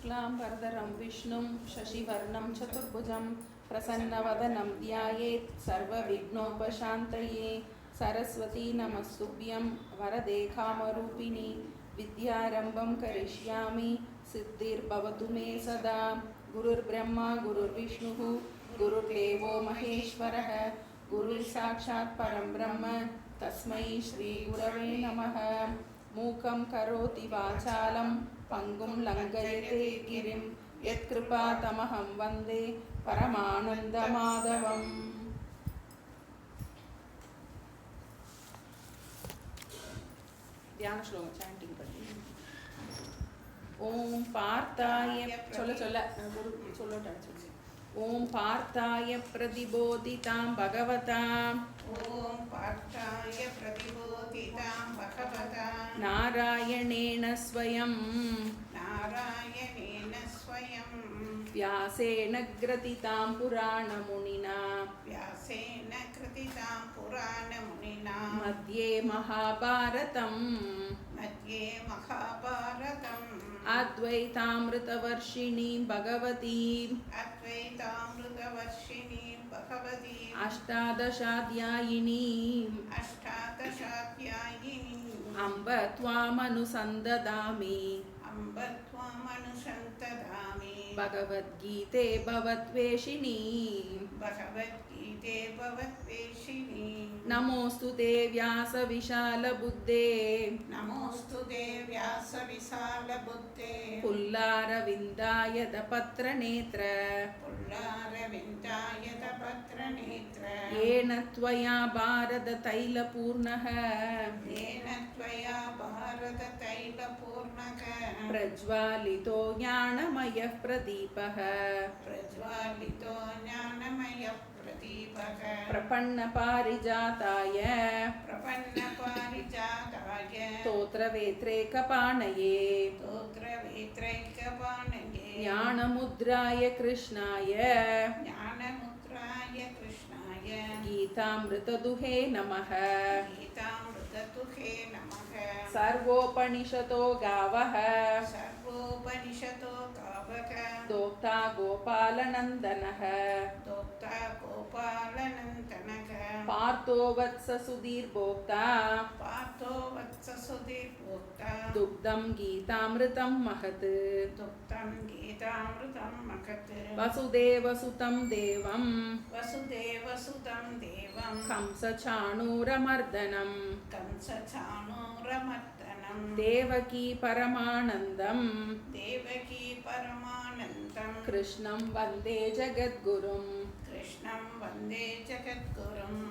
शुक्लांबरधरं विष्णुं शशिवर्णं चतुर्भुजं प्रसन्नवदनं ध्यायेत् सर्वविघ्नोपशान्तये। सरस्वती नमस्तुभ्यं वरदे कामरूपिणि विद्यारम्भं करिष्यामि सिद्धिर्भवतु मे सदा। गुरुर्ब्रह्मा गुरुर्विष्णुः गुरुर्देवो महेश्वरः गुरुर्साक्षात् परं ब्रह्म तस्मै श्रीगुरवे नमः। मूकं करोति वाचालं पंगुं लङ्घयते गिरिं यत्कृपातमहं वन्दे परमानन्दमाधवम्। ध्यान श्लोक चैंटिंग करती हूँ। ओम पार्थाय ओम पार्थाय प्रतिबोधितां भगवता नारायणेन स्वयं व्यासेन ग्रथितां पुराणमुनिना मध्ये महाभारतम् अद्वैतामृतवर्षिणीं भगवतीं अष्टादशाध्यायिनीम् अम्ब त्वामनुसन्ददामि भगवद्गीते भवद्वेषिणी नमोऽस्तु ते व्यासविशालबुद्धे पुल्लारविन्दायतपत्रनेत्र येन त्वया भारततैलपूर्णः प्रज्वालितो ज्ञानमयः प्रदीपः प्रपन्नपारिजाताय स्तोत्रवेत्रैकपाणये ज्ञानमुद्राय कृष्णाय गीतामृतदुहे नमः। सर्वोपनिषतो गावः दोक्ता गोपालनन्दनः पार्थो वत्स सुधीर्भोक्ता दुग्धं गीतामृतं महत् वसुदेवसुतं देवं कंसचाणूरमर्दनं देवकी परमानन्दं कृष्णं वन्दे जगद्गुरुं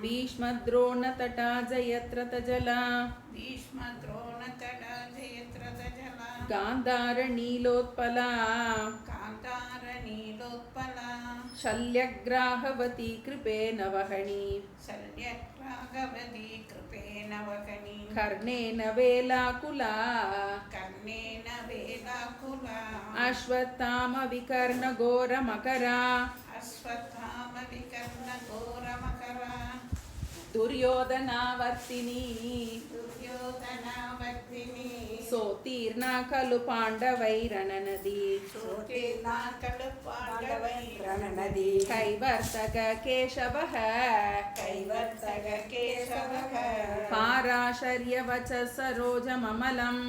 भीष्मद्रोणतटा जयत्रतजला गान्धारनीलोत्पला शल्यग्राहवती कृपेण वहनी कर्णेन वेलाकुला अश्वत्थामविकर्णघोरमकरा दुर्योधनावर्तिनी सोत्तीर्णा खलु पाण्डवैरणनदी कैवर्तक केशवः पाराशर्यवचः सरोजममलम्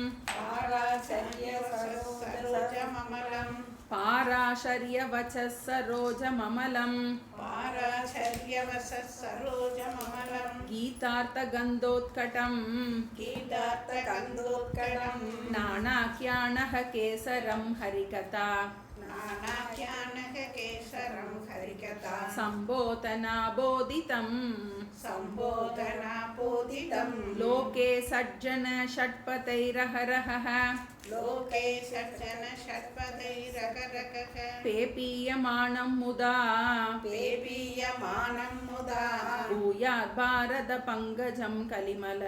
पाराशर्यवचः सरोजममलम् गीतार्थगन्धोत्कटं नानाख्यानः केसरं हरिकथा संबोधनाबोधितं लोके सज्जन षट्पथैरहरहः पेपीयमानं मुदा भूयात् भारत पंकजं कलिमल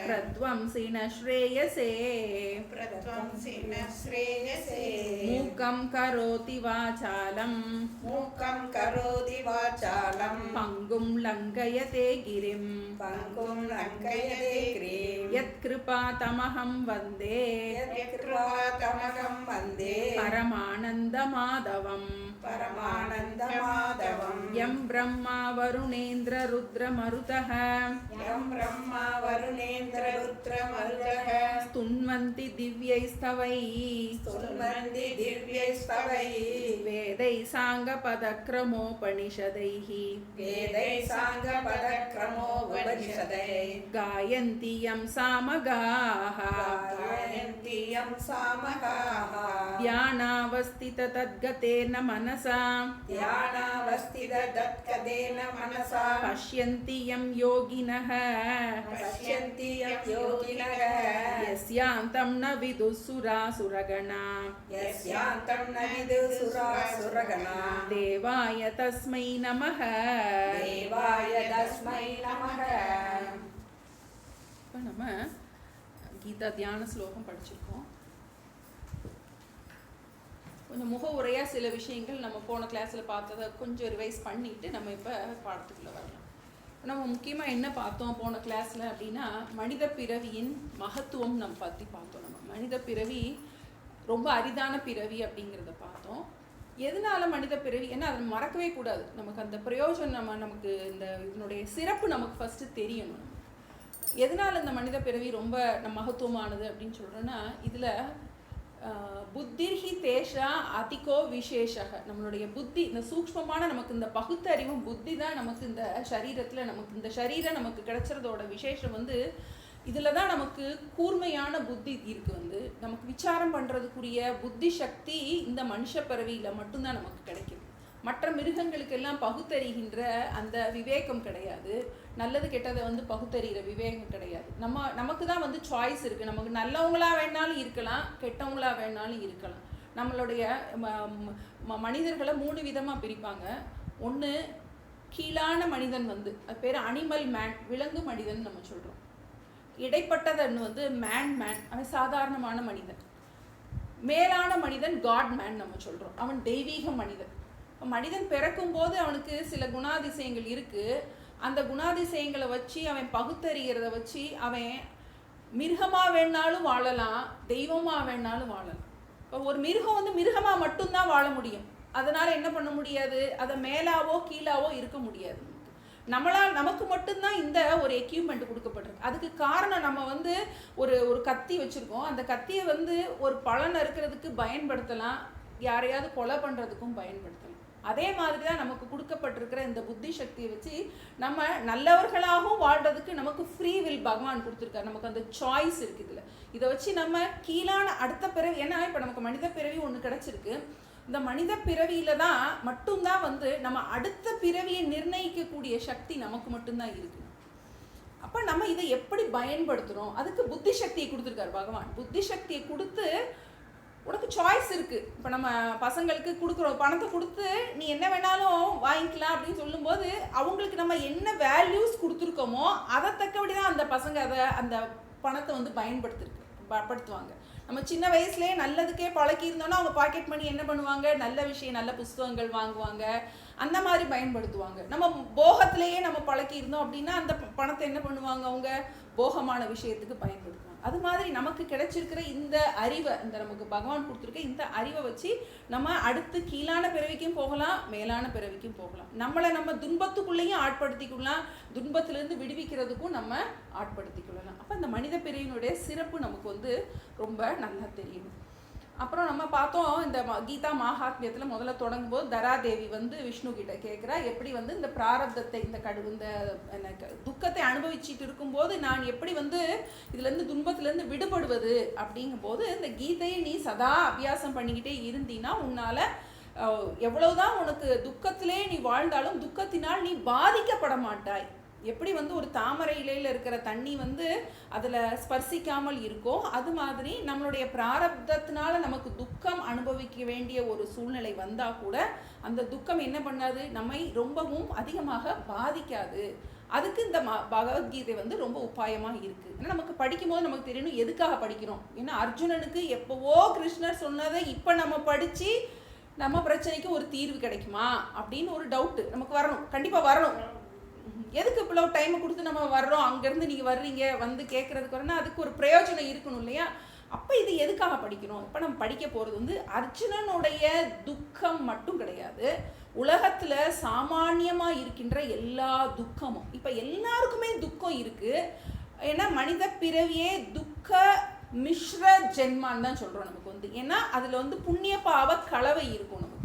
प्रध्वंसिन श्रेयसे मूकं करोति वाचालं पंगुं लङ्घयते गिरिं யத்கிருபாதமஹம் வந்தே பரமானந்தமாதவம் யம் பிரம்மா வருணேந்திர ருத்ரமருதः स्तुन्वन्ति दिव्यैस्तवैः वेदैः साङ्गपदक्रमोपनिषदैः गायन्ति यं सामगाः ध्यानावस्थिततद्गतेन मनसा पश्यन्ति यं योगिनः यस्यान्तं न विदुः सुरासुरगणा देवाय तस्मै नमः இப்போ நம்ம கீதா தியான ஸ்லோகம் படிச்சிருக்கோம். கொஞ்சம் முக உரையாக சில விஷயங்கள் நம்ம போன கிளாஸில் பார்த்ததை கொஞ்சம் ரிவைஸ் பண்ணிட்டு நம்ம இப்போ பாடத்துக்குள்ளே வரலாம். நம்ம முக்கியமாக என்ன பார்த்தோம் போன கிளாஸில் அப்படின்னா, மனித பிறவியின் மகத்துவம் நம்ம பற்றி பார்த்தோம். நம்ம மனித பிறவி ரொம்ப அரிதான பிறவி அப்படிங்கிறத பார்த்தோம். எதனால மனித பிறவி, ஏன்னா அதை மறக்கவே கூடாது. நமக்கு அந்த பிரயோஜனம், நமக்கு இந்த இதனுடைய சிறப்பு நமக்கு ஃபஸ்ட்டு தெரியணும். எதனால் இந்த மனித பிறவி ரொம்ப மகத்துவமானது அப்படின்னு சொல்கிறோன்னா, இதில் புத்திர்ஹி தேஷா அதிகோ விசேஷக, நம்மளுடைய புத்தி, இந்த சூக்ஷ்மமான நமக்கு இந்த பகுத்தறிவும் புத்தி தான் நமக்கு இந்த சரீரத்தில், நமக்கு இந்த சரீரம் நமக்கு கிடைச்சதோட விசேஷம் வந்து இதில் தான் நமக்கு கூர்மையான புத்தி இருக்குது. நமக்கு விசாரம் பண்ணுறதுக்குரிய புத்தி சக்தி இந்த மனுஷ பிறவியில் மட்டும்தான் நமக்கு கிடைக்கும். மற்ற மிருகங்களுக்கெல்லாம் பகுத்தறிகின்ற அந்த விவேகம் கிடையாது. நல்லது கெட்டதை பகுத்தறிகிற விவேகம் கிடையாது. நமக்கு தான் சாய்ஸ் இருக்குது. நமக்கு நல்லவங்களா வேணாலும் இருக்கலாம், கெட்டவங்களா வேணாலும் இருக்கலாம். நம்மளுடைய மனிதர்களை 3 விதமாக பிரிப்பாங்க. ஒன்று, கீழான மனிதன், அது பேர் அனிமல் மேன், விலங்கு மனிதன் நம்ம சொல்கிறோம். இடைப்பட்டதன்னு மேன், அவன் சாதாரணமான மனிதன். மேலான மனிதன் காட் மேன் நம்ம சொல்கிறோம், அவன் தெய்வீக மனிதன். மனிதன் பிறக்கும் போது அவனுக்கு சில குணாதிசயங்கள் இருக்குது. அந்த குணாதிசயங்களை வச்சு அவன் பகுத்தறிகிறத வச்சு அவன் மிருகமாக வேணாலும் வாழலாம், தெய்வமாக வேணாலும் வாழலாம். இப்போ ஒரு மிருகம் மிருகமாக மட்டும்தான் வாழ முடியும். அதனால் என்ன பண்ண முடியாது, அதை மேலாவோ கீழாவோ இருக்க முடியாது. நமக்கு மட்டும்தான் இந்த ஒரு எக்யூப்மெண்ட் கொடுக்கப்பட்டிருக்கு. அதுக்கு காரணம், நம்ம ஒரு கத்தி வச்சுருக்கோம். அந்த கத்தியை ஒரு பழம் அறுக்கிறதுக்கு பயன்படுத்தலாம், யாரையாவது கொலை பண்ணுறதுக்கும் பயன்படுத்தலாம். அதே மாதிரி தான் நமக்கு கொடுக்கப்பட்டிருக்கிற இந்த புத்தி சக்தியை வச்சு நம்ம நல்லவர்களாகவும் வாழ்றதுக்கு நமக்கு ஃப்ரீ வில் பகவான் கொடுத்துருக்காரு. நமக்கு அந்த சாய்ஸ் இருக்குது. இதை வச்சு நம்ம கீழான அடுத்த பிறவி, ஏன்னா இப்போ நமக்கு மனித பிறவி ஒன்று கிடச்சிருக்கு. இந்த மனித பிறவியில தான் மட்டும்தான் நம்ம அடுத்த பிறவியை நிர்ணயிக்கக்கூடிய சக்தி நமக்கு மட்டும்தான் இருக்கு. அப்போ நம்ம இதை எப்படி பயன்படுத்துகிறோம், அதுக்கு புத்தி சக்தியை கொடுத்துருக்காரு பகவான். புத்தி சக்தியை கொடுத்து உனக்கு சாய்ஸ் இருக்குது. இப்போ நம்ம பசங்களுக்கு கொடுக்குறோம், பணத்தை கொடுத்து நீ என்ன வேணாலும் வாங்கிக்கலாம் அப்படின்னு சொல்லும்போது அவங்களுக்கு நம்ம என்ன வேல்யூஸ் கொடுத்துருக்கோமோ அதை தக்கபடி தான் அந்த பசங்க அந்த பணத்தை பயன்படுத்துவாங்க. நம்ம சின்ன வயசுலேயே நல்லதுக்கே பழக்கியிருந்தோன்னா அவங்க பாக்கெட் மணி என்ன பண்ணுவாங்க, நல்ல விஷயம், நல்ல புஸ்தகங்கள் வாங்குவாங்க, அந்த மாதிரி பயன்படுத்துவாங்க. நம்ம போகத்திலேயே நம்ம பழக்கியிருந்தோம் அப்படின்னா அந்த பணத்தை என்ன பண்ணுவாங்க, அவங்க போகமான விஷயத்துக்கு பயன்படுத்துவாங்க. அது மாதிரி நமக்கு கிடைச்சிருக்கிற இந்த அறிவை, நமக்கு பகவான் கொடுத்துருக்க இந்த அறிவை வச்சு நம்ம அடுத்து கீழான பிறவிக்கும் போகலாம், மேலான பிறவிக்கும் போகலாம். நம்ம துன்பத்துக்குள்ளேயும் ஆட்படுத்திக்கொள்ளலாம், துன்பத்திலேருந்து விடுவிக்கிறதுக்கும் நம்ம ஆட்படுத்திக்கொள்ளலாம். அப்போ இந்த மனித பிறவியினுடைய சிறப்பு நமக்கு ரொம்ப நல்லா தெரியும். அப்புறம் நம்ம பார்த்தோம், இந்த கீதா மகாத்மியத்தில் முதல்ல தொடங்கும் போது தராதேவி விஷ்ணு கிட்ட கேட்குறா, எப்படி இந்த பிராரப்தத்தை, இந்த துக்கத்தை அனுபவிச்சுட்டு இருக்கும்போது நான் எப்படி இதுலேருந்து துன்பத்திலேருந்து விடுபடுவது அப்படிங்கும்போது, இந்த கீதையை நீ சதா அபியாசம் பண்ணிக்கிட்டே இருந்தீன்னா உன்னால் எவ்வளவுதான் உனக்கு துக்கத்திலே நீ வாழ்ந்தாலும் துக்கத்தினால் நீ பாதிக்கப்பட மாட்டாய். எப்படி ஒரு தாமரை இலையில் இருக்கிற தண்ணி அதில் ஸ்பர்சிக்காமல் இருக்கோ, அது மாதிரி நம்மளுடைய பிராரப்தத்தினால நமக்கு துக்கம் அனுபவிக்க வேண்டிய ஒரு சூழ்நிலை வந்தால் கூட அந்த துக்கம் என்ன பண்ணாது, நம்மை ரொம்பவும் அதிகமாக பாதிக்காது. அதுக்கு இந்த பகவத்கீதை ரொம்ப உபாயமாக இருக்குது. ஏன்னா நமக்கு படிக்கும்போது நமக்கு தெரியணும் எதுக்காக படிக்கிறோம். ஏன்னா அர்ஜுனனுக்கு எப்போவோ கிருஷ்ணர் சொன்னதை இப்போ நம்ம படித்து நம்ம பிரச்சனைக்கு ஒரு தீர்வு கிடைக்குமா அப்படின்னு ஒரு டவுட்டு நமக்கு வரணும், கண்டிப்பாக வரணும். எதுக்கு இவ்வளோ டைமை கொடுத்து நம்ம வர்றோம், அங்கேருந்து நீங்கள் வர்றீங்க வந்து கேட்குறதுக்கு வரனா அதுக்கு ஒரு பிரயோஜனம் இருக்கணும் இல்லையா? அப்போ இது எதுக்காக படிக்கிறோம்? இப்போ நம்ம படிக்க போகிறது வந்து அர்ஜுனனுடைய துக்கம் மட்டும் கிடையாது, உலகத்தில் சாமானியமாக இருக்கின்ற எல்லா துக்கமும். இப்போ எல்லாருக்குமே துக்கம் இருக்குது. ஏன்னா மனித பிறவியே துக்க மிஸ்ர ஜென்மான்னு தான் சொல்கிறோம் நமக்கு வந்து. ஏன்னா அதில் வந்து புண்ணிய பாவ கலவை இருக்கும். நமக்கு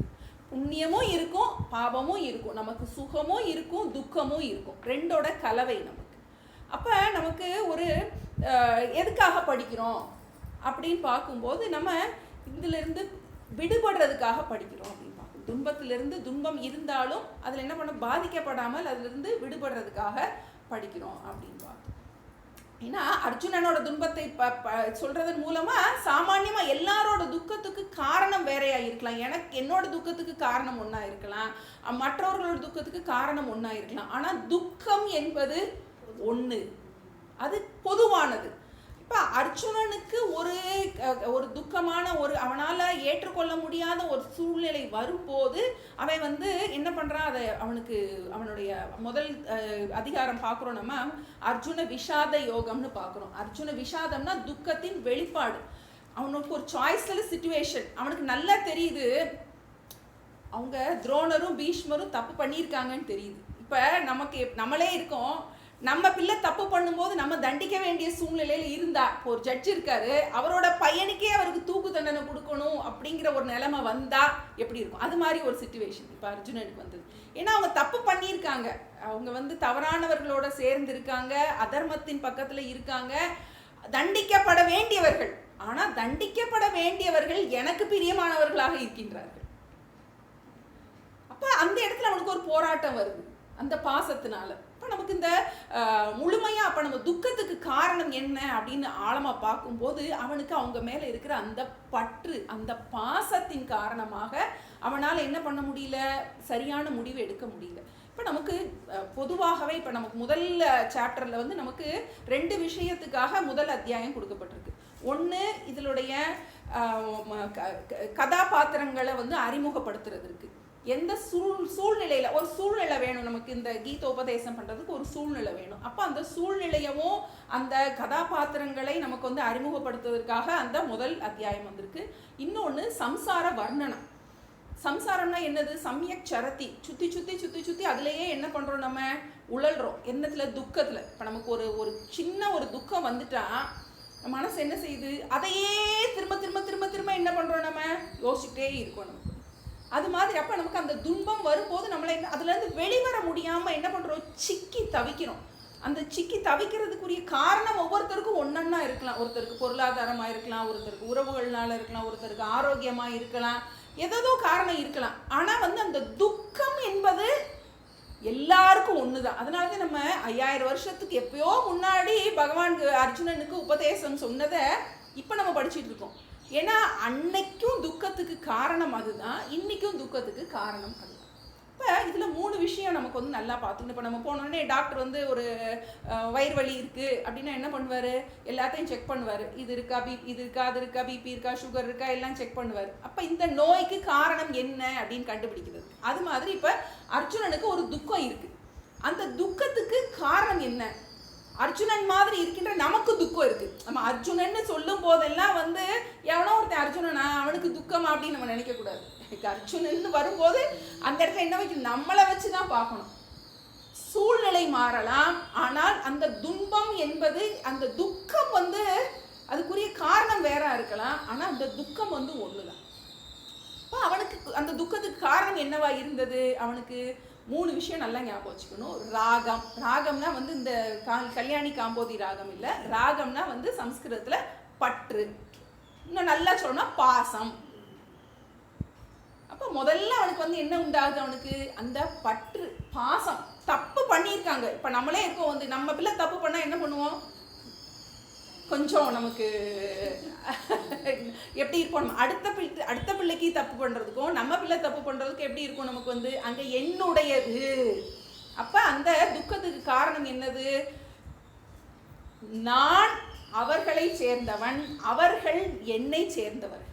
புண்ணியமும் இருக்கும், பாவமும் இருக்கும், நமக்கு சுகமும் இருக்கும், துக்கமும் இருக்கும், ரெண்டோட கலவை நமக்கு. அப்போ நமக்கு ஒரு எதுக்காக படிக்கிறோம் அப்படின்னு பார்க்கும்போது நம்ம இதிலிருந்து விடுபடுறதுக்காக படிக்கிறோம் அப்படின்னு பார்க்கணும். துன்பத்திலிருந்து துன்பம் இருந்தாலும் அதில் என்ன பண்ண பாதிக்கப்படாமல் அதிலிருந்து விடுபடுறதுக்காக படிக்கிறோம் அப்படின்னு பார்க்கணும். ஏன்னா அர்ஜுனனோட துன்பத்தை சொல்றதன் மூலமா சாமான்யமா எல்லாரோட துக்கத்துக்கு காரணம் வேறையா இருக்கலாம். என்னோட துக்கத்துக்கு காரணம் ஒன்றா இருக்கலாம், மற்றவர்களோட துக்கத்துக்கு காரணம் ஒன்றா இருக்கலாம். ஆனால் துக்கம் என்பது ஒன்று, அது பொதுவானது. இப்போ அர்ஜுனனுக்கு ஒரு துக்கமான அவனால் ஏற்றுக்கொள்ள முடியாத ஒரு சூழ்நிலை வரும்போது அவன் வந்து என்ன பண்ணுறான், அதை அவனுடைய முதல் அதிகாரம் பார்க்குறோம் நம்ம, அர்ஜுன விஷாத யோகம்னு பார்க்குறோம். அர்ஜுன விஷாதம்னா துக்கத்தின் வெளிப்பாடு. அவனுக்கு ஒரு சாய்ஸ்லெஸ் சிச்சுவேஷன். அவனுக்கு நல்லா தெரியுது அவங்க துரோணரும் பீஷ்மரும் தப்பு பண்ணியிருக்காங்கன்னு தெரியுது. இப்போ நம்மளே இருக்கோம், நம்ம பிள்ளை தப்பு பண்ணும்போது நம்ம தண்டிக்க வேண்டிய சூழ்நிலையில் இருந்தா, ஒரு ஜட்ஜ் இருக்காரு, அவரோட பையனுக்கே அவருக்கு தூக்கு தண்டனை கொடுக்கணும் அப்படிங்கிற ஒரு நிலைமை வந்தா எப்படி இருக்கும்? அது மாதிரி ஒரு சிச்சுவேஷன் இப்போ அர்ஜுனனுக்கு வந்தது. ஏன்னா அவங்க தப்பு பண்ணியிருக்காங்க, அவங்க வந்து தவறானவர்களோட சேர்ந்து இருக்காங்க, அதர்மத்தின் பக்கத்தில் இருக்காங்க, தண்டிக்கப்பட வேண்டியவர்கள். ஆனால் தண்டிக்கப்பட வேண்டியவர்கள் எனக்கு பிரியமானவர்களாக இருக்கின்றார்கள். அப்போ அந்த இடத்துல அவனுக்கு ஒரு போராட்டம் வருது அந்த பாசத்தினால. இப்போ நமக்கு இந்த முழுமையாக அப்போ நம்ம துக்கத்துக்கு காரணம் என்ன அப்படின்னு ஆழமாக பார்க்கும்போது அவனுக்கு அவங்க மேலே இருக்கிற அந்த பற்று, அந்த பாசத்தின் காரணமாக அவனால் என்ன பண்ண முடியல, சரியான முடிவு எடுக்க முடியல. இப்போ நமக்கு பொதுவாகவே இப்போ நமக்கு முதல் சாப்டரில் வந்து நமக்கு 2 விஷயத்துக்காக முதல் அத்தியாயம் கொடுக்கப்பட்டிருக்கு. ஒன்று இதனுடைய கதாபாத்திரங்களை வந்து அறிமுகப்படுத்துறதுக்கு, எந்த சூழ்நிலையில் ஒரு சூழ்நிலை வேணும் நமக்கு, இந்த கீதோபதேசம் பண்ணுறதுக்கு ஒரு சூழ்நிலை வேணும். அப்போ அந்த சூழ்நிலையவும் அந்த கதாபாத்திரங்களை நமக்கு வந்து அறிமுகப்படுத்துவதற்காக அந்த முதல் அத்தியாயம் வந்திருக்கு. இன்னொன்று சம்சார வர்ணனம். சம்சாரம்னா என்னது? சமயக் சரத்தி, சுற்றி சுற்றி சுற்றி சுற்றி அதுலேயே என்ன பண்ணுறோம், நம்ம உழல்றோம். என்னத்தில்? துக்கத்தில். இப்போ நமக்கு ஒரு சின்ன ஒரு துக்கம் வந்துட்டா மனசு என்ன செய்யுது, அதையே திரும்ப திரும்ப திரும்ப திரும்ப என்ன பண்ணுறோம், நம்ம யோசிச்சுட்டே இருக்கோம் நமக்கு. அது மாதிரி அப்போ நமக்கு அந்த துன்பம் வரும்போது நம்மளை அதுலேருந்து வெளிவர முடியாமல் என்ன பண்ணுறோம், சிக்கி தவிக்கிறோம். அந்த சிக்கி தவிக்கிறதுக்குரிய காரணம் ஒவ்வொருத்தருக்கும் ஒன்றா இருக்கலாம். ஒருத்தருக்கு பொருளாதாரமாக இருக்கலாம், ஒருத்தருக்கு உறவுகள்னால இருக்கலாம், ஒருத்தருக்கு ஆரோக்கியமாக இருக்கலாம், ஏதோ காரணம் இருக்கலாம். ஆனால் வந்து அந்த துக்கம் என்பது எல்லாருக்கும் ஒன்று தான். அதனால தான் நம்ம 5000 வருஷத்துக்கு எப்பயோ முன்னாடி பகவான் அர்ஜுனனுக்கு உபதேசம் சொன்னதை இப்போ நம்ம படிச்சுட்டு இருக்கோம். ஏன்னா அன்னைக்கும் துக்கத்துக்கு காரணம் அதுதான், இன்னைக்கும் துக்கத்துக்கு காரணம் அதுதான். இப்போ இதில் 3 விஷயம் நமக்கு வந்து நல்லா பார்த்துக்கணும். இப்போ நம்ம போனோடனே டாக்டர் வந்து ஒரு வயிறு வலி இருக்குது அப்படின்னா என்ன பண்ணுவார், எல்லாத்தையும் செக் பண்ணுவார். இது இருக்கா, இது இருக்கா, அது இருக்கா, பிபி இருக்கா, சுகர் இருக்கா, எல்லாம் செக் பண்ணுவார். அப்போ இந்த நோய்க்கு காரணம் என்ன அப்படின்னு கண்டுபிடிக்கிறது. அது மாதிரி இப்போ அர்ஜுனனுக்கு ஒரு துக்கம் இருக்குது, அந்த துக்கத்துக்கு காரணம் என்ன? அர்ஜுனன் மாதிரி இருக்கின்ற நமக்கு துக்கம் இருக்குது. நம்ம அர்ஜுனன்னு சொல்லும் போதெல்லாம் வந்து எவனோ ஒருத்தன் அர்ஜுனனா அவனுக்கு துக்கம் அப்படின்னு நம்ம நினைக்கக்கூடாது. அர்ஜுனன்னு வரும்போது அந்த இடத்துல என்ன வைக்கணும், நம்மளை வச்சு தான் பார்க்கணும். சூழ்நிலை மாறலாம், ஆனால் அந்த துன்பம் என்பது, அந்த துக்கம் வந்து அதுக்குரிய காரணம் வேற இருக்கலாம், ஆனால் அந்த துக்கம் வந்து ஒன்று தான். இப்போ அவனுக்கு அந்த துக்கத்துக்கு காரணம் என்னவா இருந்தது, அவனுக்கு 3 விஷயம் நல்லா ஞாபகம் வச்சுக்கணும். ராகம். ராகம்னா வந்து இந்த கல்யாணி காம்போதி ராகம் இல்லை, ராகம்னா வந்து சம்ஸ்கிருதத்தில் பற்று. இன்னும் நல்லா சொல்லணும்னா பாசம். அப்போ முதல்ல அவனுக்கு வந்து என்ன உண்டாகுது, அவனுக்கு அந்த பற்று, பாசம். தப்பு பண்ணியிருக்காங்க. இப்போ நம்மளே இருக்கோம், வந்து நம்ம பிள்ளை தப்பு பண்ணால் என்ன பண்ணுவோம், கொஞ்சம் நமக்கு எப்படி இருக்கும், நம்ம அடுத்த பிள்ளைக்கு தப்பு பண்ணுறதுக்கும் நம்ம பிள்ளை தப்பு பண்ணுறதுக்கும் எப்படி இருக்கும் நமக்கு வந்து அங்கே என்னுடையது. அப்போ அந்த துக்கத்துக்கு காரணம் என்னது, நான் அவர்களை சேர்ந்தவன், அவர்கள் என்னை சேர்ந்தவர்கள்.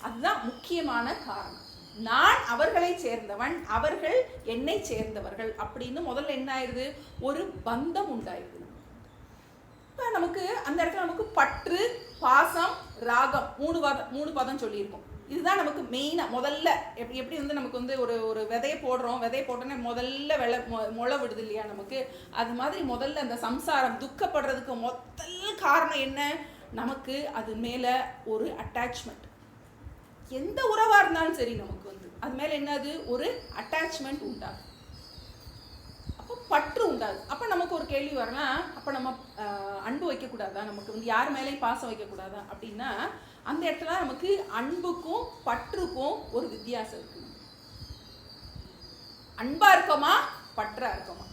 அதுதான் முக்கியமான காரணம். நான் அவர்களை சேர்ந்தவன், அவர்கள் என்னை சேர்ந்தவர்கள் அப்படின்னு முதல்ல என்ன ஆயிடுது, ஒரு பந்தம் உண்டாயிருது. இப்போ நமக்கு அந்த இடத்துல நமக்கு பற்று, பாசம், ராகம் மூணு பதம் சொல்லியிருக்கோம். இதுதான் நமக்கு மெயினாக முதல்ல எப்படி வந்து நமக்கு வந்து ஒரு விதையை போடுறோம், விதையை போட்டோன்னே முதல்ல முளை விடுது இல்லையா நமக்கு, அது மாதிரி முதல்ல அந்த சம்சாரம் துக்கப்படுறதுக்கு முதல் காரணம் என்ன, நமக்கு அது மேலே ஒரு அட்டாச்மெண்ட். எந்த உறவாக இருந்தாலும் சரி நமக்கு வந்து அது மேலே என்னது, ஒரு அட்டாச்மெண்ட் உண்டாகும். அப்போ பற்று உண்டாது. அப்போ நமக்கு ஒரு கேள்வி வரலாம், அப்போ நம்ம அன்பு வைக்கக்கூடாதா, நமக்கு வந்து யார் மேலேயும் பாசம் வைக்கக்கூடாதா அப்படின்னா, அந்த இடத்துல நமக்கு அன்புக்கும் பற்றுக்கும் ஒரு வித்தியாசம் இருக்கு. அன்பா இருக்கோமா பற்றா இருக்கோமா?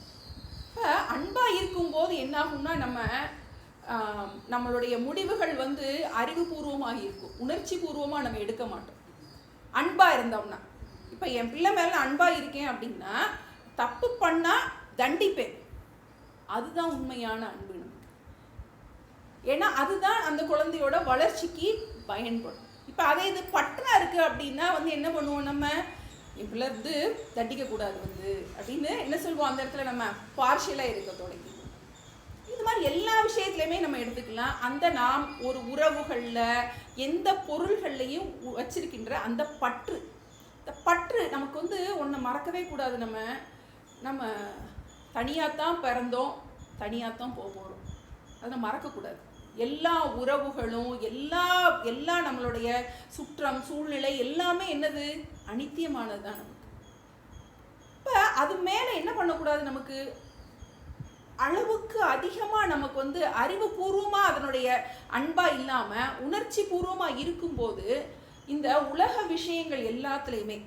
இப்போ அன்பா இருக்கும்போது என்ன ஆகும்னா, நம்மளுடைய முடிவுகள் வந்து அறிவுபூர்வமாக இருக்கும், உணர்ச்சி பூர்வமாக நம்ம எடுக்க மாட்டோம். அன்பா இருந்தோம்னா, இப்போ என் பிள்ளை மேலே அன்பா இருக்கேன் அப்படின்னா, தப்பு பண்ணா தண்டிப்பேன், அதுதான் உண்மையான அன்பு நமக்கு. ஏன்னா அதுதான் அந்த குழந்தையோட வளர்ச்சிக்கு பயன்படும். இப்போ அதே இது பற்றா இருக்கு அப்படின்னா வந்து என்ன பண்ணுவோம், நம்ம என் பிள்ளை வந்து தண்டிக்க கூடாது வந்து அப்படின்னு என்ன சொல்லுவோம், அந்த இடத்துல நம்ம பார்ஷியலா இருக்க தொடங்கி. இது மாதிரி எல்லா விஷயத்துலையுமே நம்ம எடுத்துக்கலாம். அந்த நாம் ஒரு உறவுகளில் எந்த பொருள்கள்லையும் வச்சிருக்கின்ற அந்த பற்று, இந்த பற்று நமக்கு வந்து ஒன்றை மறக்கவே கூடாது. நம்ம தனியாகத்தான் பிறந்தோம், தனியாகத்தான் போக போகிறோம், அதை மறக்கக்கூடாது. எல்லா உறவுகளும் எல்லா நம்மளுடைய சுற்றம் சூழ்நிலை எல்லாமே என்னது, அனித்தியமானது தான் நமக்கு. இப்போ அது மேலே என்ன பண்ணக்கூடாது, நமக்கு அளவுக்கு அதிகமாக நமக்கு வந்து அறிவுபூர்வமாக அதனுடைய அன்பாக இல்லாமல் உணர்ச்சி பூர்வமாக இருக்கும்போது இந்த உலக விஷயங்கள் எல்லாத்துலேயுமே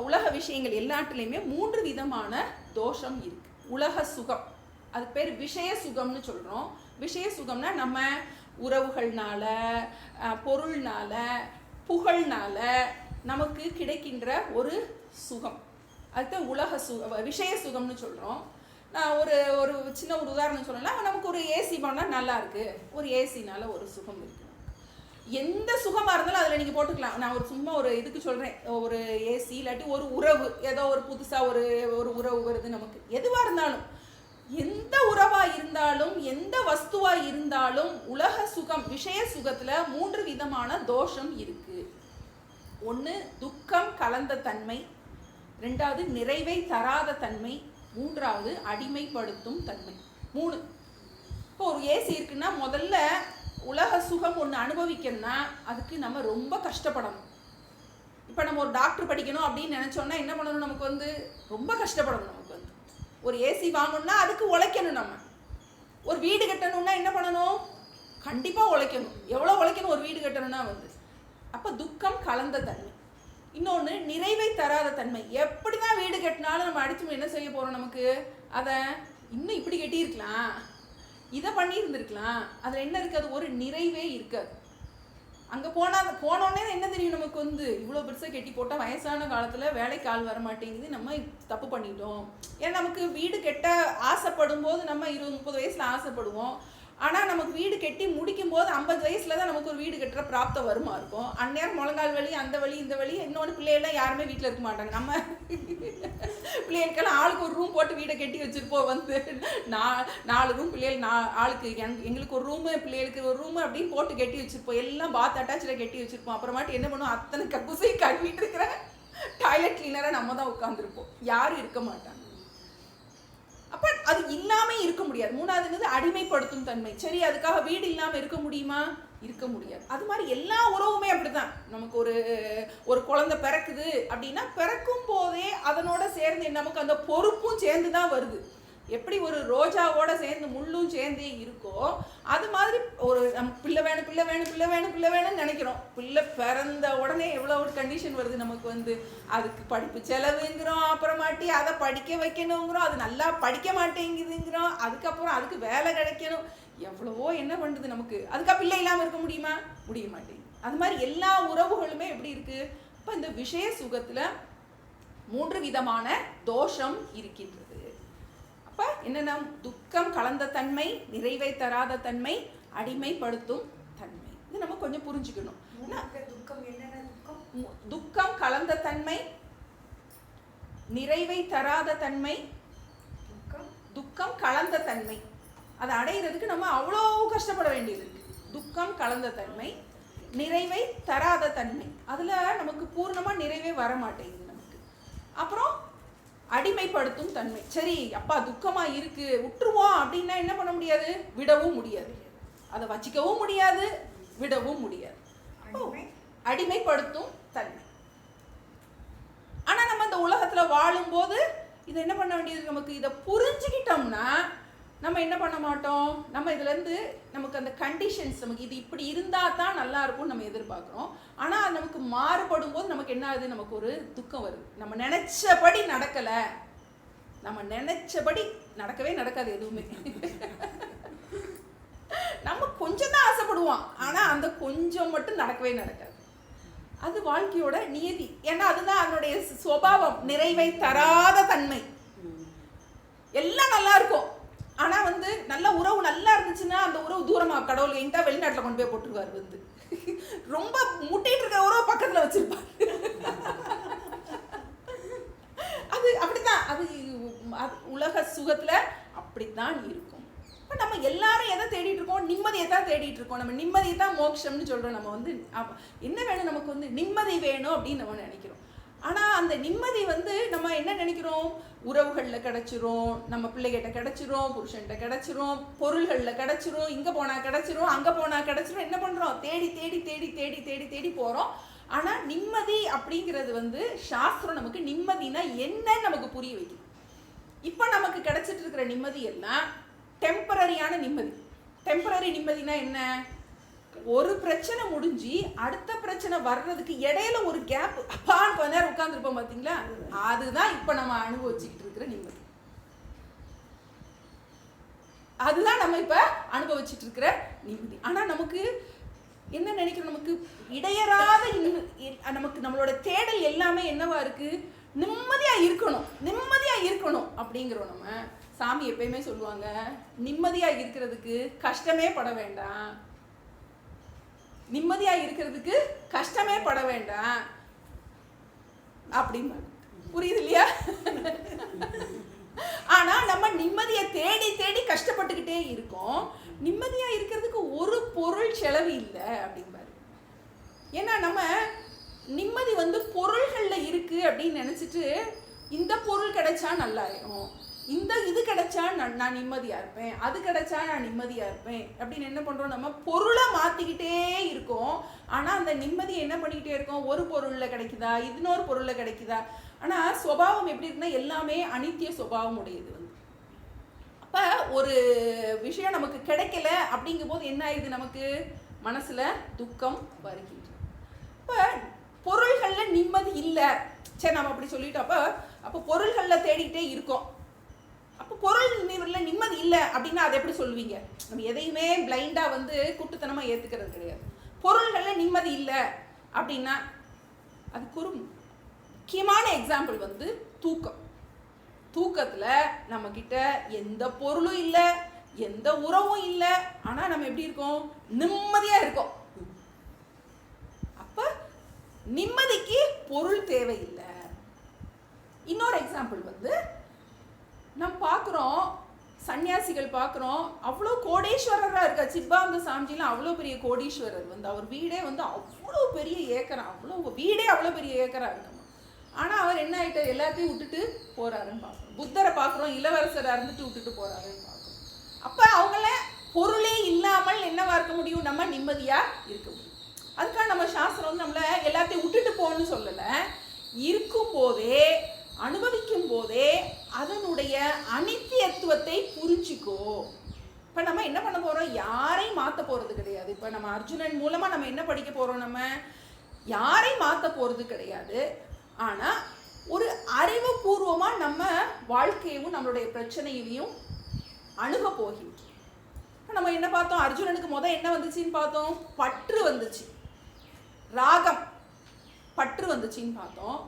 உலக விஷயங்கள் எல்லாத்துலேயுமே 3 விதமான தோஷம் இருக்கு. உலக சுகம், அது பேர் விஷய சுகம்னு சொல்கிறோம். விஷய சுகம்னா நம்ம உறவுகள்னால, பொருள்னால, புகழ்னால நமக்கு கிடைக்கின்ற ஒரு சுகம், அதுதான் விஷய சுகம்னு சொல்கிறோம். நான் ஒரு சின்ன ஒரு உதாரணம் சொல்லலாம். நமக்கு ஒரு ஏசி பண்ணால் நல்லா இருக்கு, ஒரு ஏசினால ஒரு சுகம் இருக்கு. எந்த சுகமாக இருந்தாலும் அதில் நீங்கள் போட்டுக்கலாம். நான் சும்மா ஒரு இதுக்கு சொல்கிறேன், ஒரு ஏசி இல்லாட்டி ஒரு உறவு, ஏதோ ஒரு புதுசாக ஒரு உறவு வருது நமக்கு. எதுவாக இருந்தாலும், எந்த உறவாக இருந்தாலும், எந்த வஸ்துவாக இருந்தாலும் உலக சுகம் விஷய சுகத்தில் 3 விதமான தோஷம் இருக்கு. ஒன்று துக்கம் கலந்த தன்மை, 2வது நிறைவை தராத தன்மை, 3வது அடிமைப்படுத்தும் தன்மை. 3. இப்போ ஒரு ஏசி இருக்குன்னா முதல்ல உலக சுகம் ஒன்று அனுபவிக்கணும்னா அதுக்கு நம்ம ரொம்ப கஷ்டப்படணும். இப்போ நம்ம ஒரு டாக்டர் படிக்கணும் அப்படின்னு நினச்சோன்னா என்ன பண்ணணும், நமக்கு வந்து ரொம்ப கஷ்டப்படணும். நமக்கு வந்து ஒரு ஏசி வாங்கணும்னா அதுக்கு உழைக்கணும். நம்ம ஒரு வீடு கட்டணும்னா என்ன பண்ணணும், கண்டிப்பாக உழைக்கணும். எவ்வளோ உழைக்கணும் ஒரு வீடு கட்டணும்னா வந்து. அப்போ துக்கம் கலந்த தன்மை. இன்னொன்று நிறைவை தராத தன்மை. எப்படி தான் வீடு கட்டினாலும் நம்ம அடித்து என்ன செய்ய போகிறோம், நமக்கு அதை இன்னும் இப்படி கட்டியிருக்கலாம், இதை பண்ணியிருந்துருக்கலாம், அதில் என்ன இருக்காது, ஒரு நிறைவே இருக்காது. அங்கே போனோடனே என்ன தெரியும், நமக்கு வந்து இவ்வளோ பெருசாக கட்டி போட்டால் வயசான காலத்தில் வேலைக்கு ஆள் வர மாட்டேங்குது, நம்ம தப்பு பண்ணிட்டோம். ஏன்னா நமக்கு வீடு கட்ட ஆசைப்படும் போது நம்ம 20-30 வயசில் ஆசைப்படுவோம். ஆனால் நமக்கு வீடு கட்டி முடிக்கும் போது 50 வயசில் தான் நமக்கு ஒரு வீடு கட்டுற பிராப்த வருமா இருக்கும். அந்நேரம் முழங்கால் வலி, அந்த வலி, இந்த வலி. இன்னொன்று பிள்ளைகள்லாம் யாருமே வீட்டில் இருக்க மாட்டாங்க. நம்ம பிள்ளைகளுக்கெல்லாம் ஆளுக்கு ஒரு ரூம் போட்டு வீடை கட்டி வச்சுருப்போம். வந்து 4 ரூம் பிள்ளைகள், ஆளுக்கு எங்களுக்கு ஒரு ரூமு, பிள்ளைகளுக்கு ஒரு ரூமு அப்படின்னு போட்டு கட்டி வச்சுருப்போம். எல்லாம் பாத் அட்டாச்சில் கட்டி வச்சுருப்போம். அப்புறமாட்டி என்ன பண்ணுவோம், அத்தனை கக்குசை கழுவிட்டு இருக்கிற டாய்லெட் கிளீனராக நம்ம தான் உட்காந்துருப்போம், யாரும் இருக்க மாட்டாங்க. அப்போ அது இல்லாமல் இருக்க முடியாது. 3வது அடிமைப்படுத்தும் தன்மை. சரி, அதுக்காக வீடு இல்லாமல் இருக்க முடியுமா, இருக்க முடியாது. அது மாதிரி எல்லா உறவுமே அப்படிதான். நமக்கு ஒரு குழந்தை பிறக்குது அப்படின்னா பிறக்கும் போதே அதனோட சேர்ந்து நமக்கு அந்த பொறுப்பும் சேர்ந்து தான் வருது. எப்படி ஒரு ரோஜாவோட சேர்ந்து முள்ளும் சேர்ந்தே இருக்கோ அது மாதிரி ஒரு நம்ம பிள்ளை வேணும்னு நினைக்கிறோம். பிள்ளை பிறந்த உடனே எவ்வளோ ஒரு கண்டிஷன் வருது நமக்கு வந்து. அதுக்கு படிப்பு செலவுங்கிறோம், அப்புறமாட்டி அதை படிக்க வைக்கணுங்கிறோம், அது நல்லா படிக்க மாட்டேங்குதுங்கிறோம், அதுக்கப்புறம் அதுக்கு வேலை கிடைக்கணும், எவ்வளவோ என்ன பண்ணுது நமக்கு. அதுக்காக பிள்ளை இல்லாமல் இருக்க முடியுமா, முடிய மாட்டேங்குது. அது மாதிரி எல்லா உறவுகளுமே எப்படி இருக்கு. இப்போ இந்த விஷய சுகத்தில் 3 விதமான தோஷம் இருக்கின்றது. அப்போ என்னென்ன, துக்கம் கலந்த தன்மை, நிறைவை தராத தன்மை, அடிமைப்படுத்தும் தன்மை. இது நம்ம கொஞ்சம் புரிஞ்சுக்கணும். துக்கம் என்னென்ன துக்கம், துக்கம் கலந்த தன்மை, நிறைவை தராத தன்மை, துக்கம் கலந்த தன்மை. அதை அடையிறதுக்கு நம்ம அவ்வளோ கஷ்டப்பட வேண்டியது இருக்கு. துக்கம் கலந்த தன்மை, நிறைவை தராத தன்மை, அதுல நமக்கு பூர்ணமா நிறைவே வர மாட்டேங்குது நமக்கு. அப்புறம் அடிமைப்படுத்தும் தன்மை. சரி அப்பா துக்கமா இருக்கு விட்டுருவோம் அப்படின்னா என்ன பண்ண முடியாது, விடவும் முடியாது, அதை வச்சிக்கவும் முடியாது, விடவும் முடியாது. அடிமைப்படுத்தும் தன்மை. ஆனா நம்ம இந்த உலகத்துல வாழும்போது இதை என்ன பண்ண வேண்டியது, நமக்கு இதை புரிஞ்சுக்கிட்டோம்னா நம்ம என்ன பண்ண மாட்டோம், நம்ம இதுல இருந்து நமக்கு அந்த கண்டிஷன்ஸ், நமக்கு இது இப்படி இருந்தா தான் நல்லா இருக்கும்னு நம்ம எதிர்பார்க்கிறோம். ஆனா நமக்கு மாறுபடும் போது நமக்கு என்ன ஆகுது, நமக்கு ஒரு துக்கம் வருது. நம்ம நினைச்சபடி நடக்கல, நம்ம நினைச்சபடி நடக்கவே நடக்காது எதுவுமே. நம்ம கொஞ்சம் தான் ஆசைப்படுவோம், ஆனா அந்த கொஞ்சம் மட்டும் நடக்கவே நடக்காது. அது வாழ்க்கையோட நியதி. ஏன்னா அதுதான் அதனுடைய சுபாவம், நிறைவை தராத தன்மை. எல்லாம் நல்லா இருக்கும், ஆனா நல்ல உறவு நல்லா இருந்துச்சுன்னா அந்த உறவு தூரமா கடவுள் எங்கிட்ட வெளிநாட்டுல கொண்டு போய் போட்டுருவாரு. ரொம்ப முட்டிட்டு இருக்க உறவு பக்கத்துல வச்சிருப்பாரு. அது அப்படித்தான், அது உலக சுகத்துல அப்படித்தான் இருக்கும். நம்ம எல்லாரும் எதை தேடிட்டு இருக்கோம், நிம்மதியை தான் தேடிட்டு இருக்கோம். நம்ம நிம்மதியை தான் மோட்சம்னு சொல்றோம். நம்ம என்ன வேணும், நமக்கு நிம்மதி வேணும் அப்படின்னு நம்ம நினைக்கிறோம். ஆனா அந்த நிம்மதி நம்ம என்ன நினைக்கிறோம், உறவுகள்ல கிடைச்சிரும், நம்ம பிள்ளைகிட்ட கிடைச்சிரும், புருஷன்கிட்ட கிடைச்சிரும், பொருள்கள்ல கிடைச்சிரும், இங்க போனா கிடைச்சிரும், அங்க போனா கிடைச்சிரும். என்ன பண்றோம், தேடி தேடி தேடி தேடி தேடி தேடி போறோம். ஆனா நிம்மதி அப்படிங்கிறது சாஸ்திரம் நமக்கு நிம்மதினா என்னன்னு நமக்கு புரிய வைக்கும். இப்ப நமக்கு கிடைச்சிட்டு இருக்கிற நிம்மதி எல்லாம் டெம்பரரியான நிம்மதி. டெம்பரரி நிம்மதினா என்ன, ஒரு பிரச்சனை முடிஞ்சு அடுத்த பிரச்சனை வர்றதுக்கு இடையில ஒரு கேப், அப்பான்னு கொஞ்ச நேரம் உட்கார்ந்துருப்போம் பாத்தீங்களா, அதுதான் இப்ப நம்ம அனுபவிச்சுக்கிட்டு இருக்கிற நிம்மதி. அதுதான் நம்ம இப்ப அனுபவிச்சுட்டு இருக்கிற நிம்மதி. ஆனா நமக்கு என்ன நினைக்கிறோம், நமக்கு இடையறாத நமக்கு நம்மளோட தேடல் எல்லாமே என்னவா இருக்கு, நிம்மதியா இருக்கணும், நிம்மதியா இருக்கணும் அப்படிங்கிறோம். நம்ம சாமி எப்பயுமே சொல்லுவாங்க, நிம்மதியா இருக்கிறதுக்கு கஷ்டமே பட வேண்டாம், நிம்மதியா இருக்கிறதுக்கு கஷ்டமே பட வேண்டாம் அப்படின்னு. புரியுது இல்லையா? ஆனா நம்ம நிம்மதியை தேடி தேடி கஷ்டப்பட்டுக்கிட்டே இருக்கோம். நிம்மதியா இருக்கிறதுக்கு ஒரு பொருள் செலவு இல்லை அப்படிம்பாரு. ஏன்னா நம்ம நிம்மதி பொருள்கள்ல இருக்கு அப்படின்னு நினைச்சிட்டு, இந்த பொருள் கிடைச்சா நல்லா இருக்கும், இந்த இது கிடைச்சா நான் நிம்மதியா இருப்பேன், அது கிடைச்சா நான் நிம்மதியா இருப்பேன் அப்படின்னு என்ன பண்றோம், நம்ம பொருளை மாத்திக்கிட்டே இருக்கோம். ஆனா அந்த நிம்மதியை என்ன பண்ணிக்கிட்டே இருக்கோம், ஒரு பொருள்ல கிடைக்குதா, இன்னொரு பொருள்ல கிடைக்குதா. ஆனா சுபாவம் எப்படி இருக்குன்னா எல்லாமே அனித்திய சுபாவம் உடையது. அப்ப ஒரு விஷயம் நமக்கு கிடைக்கல அப்படிங்கும் போது என்ன ஆயிடுது, நமக்கு மனசுல துக்கம் வருகின்ற. அப்ப பொருள்கள்ல நிம்மதி இல்லை, சரி நம்ம அப்படி சொல்லிட்டோம். அப்ப பொருள்கள்ல தேடிக்கிட்டே இருக்கோம். அப்போ பொருள் நிம்மதி இல்லை அப்படின்னா அதை எப்படி சொல்லுவீங்க? நம்ம எதையுமே பிளைண்டா கூட்டுத்தனமா ஏத்துக்கிறது கிடையாது. பொருள்கள்ல நிம்மதி இல்லை அப்படின்னா அதுக்கு ஒரு முக்கியமான எக்ஸாம்பிள் தூக்கம். தூக்கத்துல நம்ம கிட்ட எந்த பொருளும் இல்லை, எந்த உறவும் இல்லை, ஆனா நம்ம எப்படி இருக்கோம், நிம்மதியா இருக்கோம். அப்ப நிம்மதிக்கு பொருள் தேவையில்லை. இன்னொரு எக்ஸாம்பிள் நம்ம பார்க்குறோம், சன்னியாசிகள் பார்க்குறோம், அவ்வளோ கோடீஸ்வரராக இருக்கா. சிப்பானந்த சாமிஜிலாம் அவ்வளோ பெரிய கோடீஸ்வரர். அவர் வீடே அவ்வளோ பெரிய ஏக்கரா, அவ்வளோ வீடே அவ்வளோ பெரிய ஏக்கரா இருக்கணும். ஆனால் அவர் என்ன ஆகிட்டார், எல்லாத்தையும் விட்டுட்டு போறாருன்னு பார்க்குறோம். புத்தரை பார்க்குறோம், இளவரசராக இருந்துட்டு விட்டுட்டு போறாருன்னு பார்க்குறோம். அப்போ அவங்கள பொருளே இல்லாமல் என்னவா இருக்க முடியும், நம்ம நிம்மதியாக இருக்க முடியும். அதுக்காக நம்ம சாஸ்திரம் நம்மளை எல்லாத்தையும் விட்டுட்டு போன்னு சொல்லலை. இருக்கும்போதே அனுபவிக்கும் போதே அதனுடைய அனித்தியத்துவத்தை புரிஞ்சுக்கோ. இப்ப நம்ம என்ன பண்ண போறோம், யாரையும் மாத்த போறது கிடையாது. இப்ப நம்ம அர்ஜுனன் மூலமா நம்ம என்ன படிக்க போறோம், நம்ம யாரையும் மாத்த போறது கிடையாது. ஆனா ஒரு அறிவுபூர்வமா நம்ம வாழ்க்கையும் நம்மளுடைய பிரச்சனையிலையும் அணுக போகின்றோம். நம்ம என்ன பார்த்தோம், அர்ஜுனனுக்கு என்ன வந்துச்சுன்னு பார்த்தோம், பற்று வந்துச்சு, ராகம் பற்று வந்துச்சுன்னு பார்த்தோம்.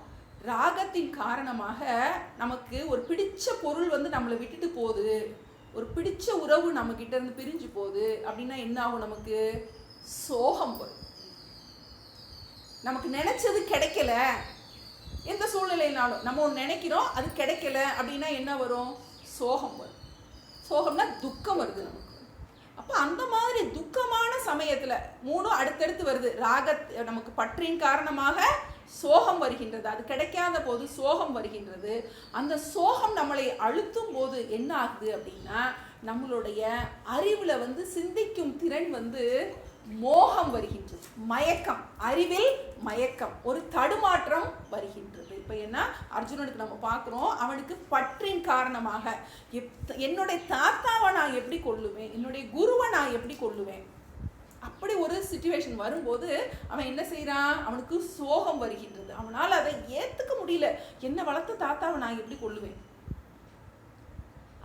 ராகத்தின் காரணமாக நமக்கு ஒரு பிடிச்ச பொருள் நம்மளை விட்டுட்டு போகுது, ஒரு பிடிச்ச உறவு நம்ம கிட்ட இருந்து பிரிஞ்சு போகுது அப்படின்னா என்ன ஆகும், நமக்கு சோகம் வரும். நமக்கு நினைச்சது கிடைக்கல, எந்த சூழ்நிலைனாலும் நம்ம ஒன்று நினைக்கிறோம் அது கிடைக்கல அப்படின்னா என்ன வரும்? சோகம் வரும். சோகம்னா துக்கம் வருது நமக்கு. அப்போ அந்த மாதிரி துக்கமான சமயத்தில் மூணும் அடுத்தடுத்து வருது. நமக்கு பற்றின் காரணமாக சோகம் வருகின்றது, அது கிடைக்காத போது சோகம் வருகின்றது. அந்த சோகம் நம்மளை அழுத்தும் போது என்ன ஆகுது அப்படின்னா நம்மளுடைய அறிவில் சிந்திக்கும் திறன் மோகம் வருகின்றது, மயக்கம், அறிவில் மயக்கம், ஒரு தடுமாற்றம் வருகின்றது. இப்போ என்ன அர்ஜுனனுக்கு நம்ம பார்க்குறோம், அவனுக்கு பற்றின் காரணமாக என்னுடைய தாத்தாவை நான் எப்படி கொள்ளுவேன், என்னுடைய குருவை நான் எப்படி கொள்ளுவேன், அப்படி ஒரு சிச்சுவேஷன் வரும்போது அவன் என்ன செய்கிறான்? அவனுக்கு சோகம் வருகின்றது. அவனால் அதை ஏற்றுக்க முடியல. என்ன வளர்த்த தாத்தாவை நான் எப்படி கொள்ளுவேன்?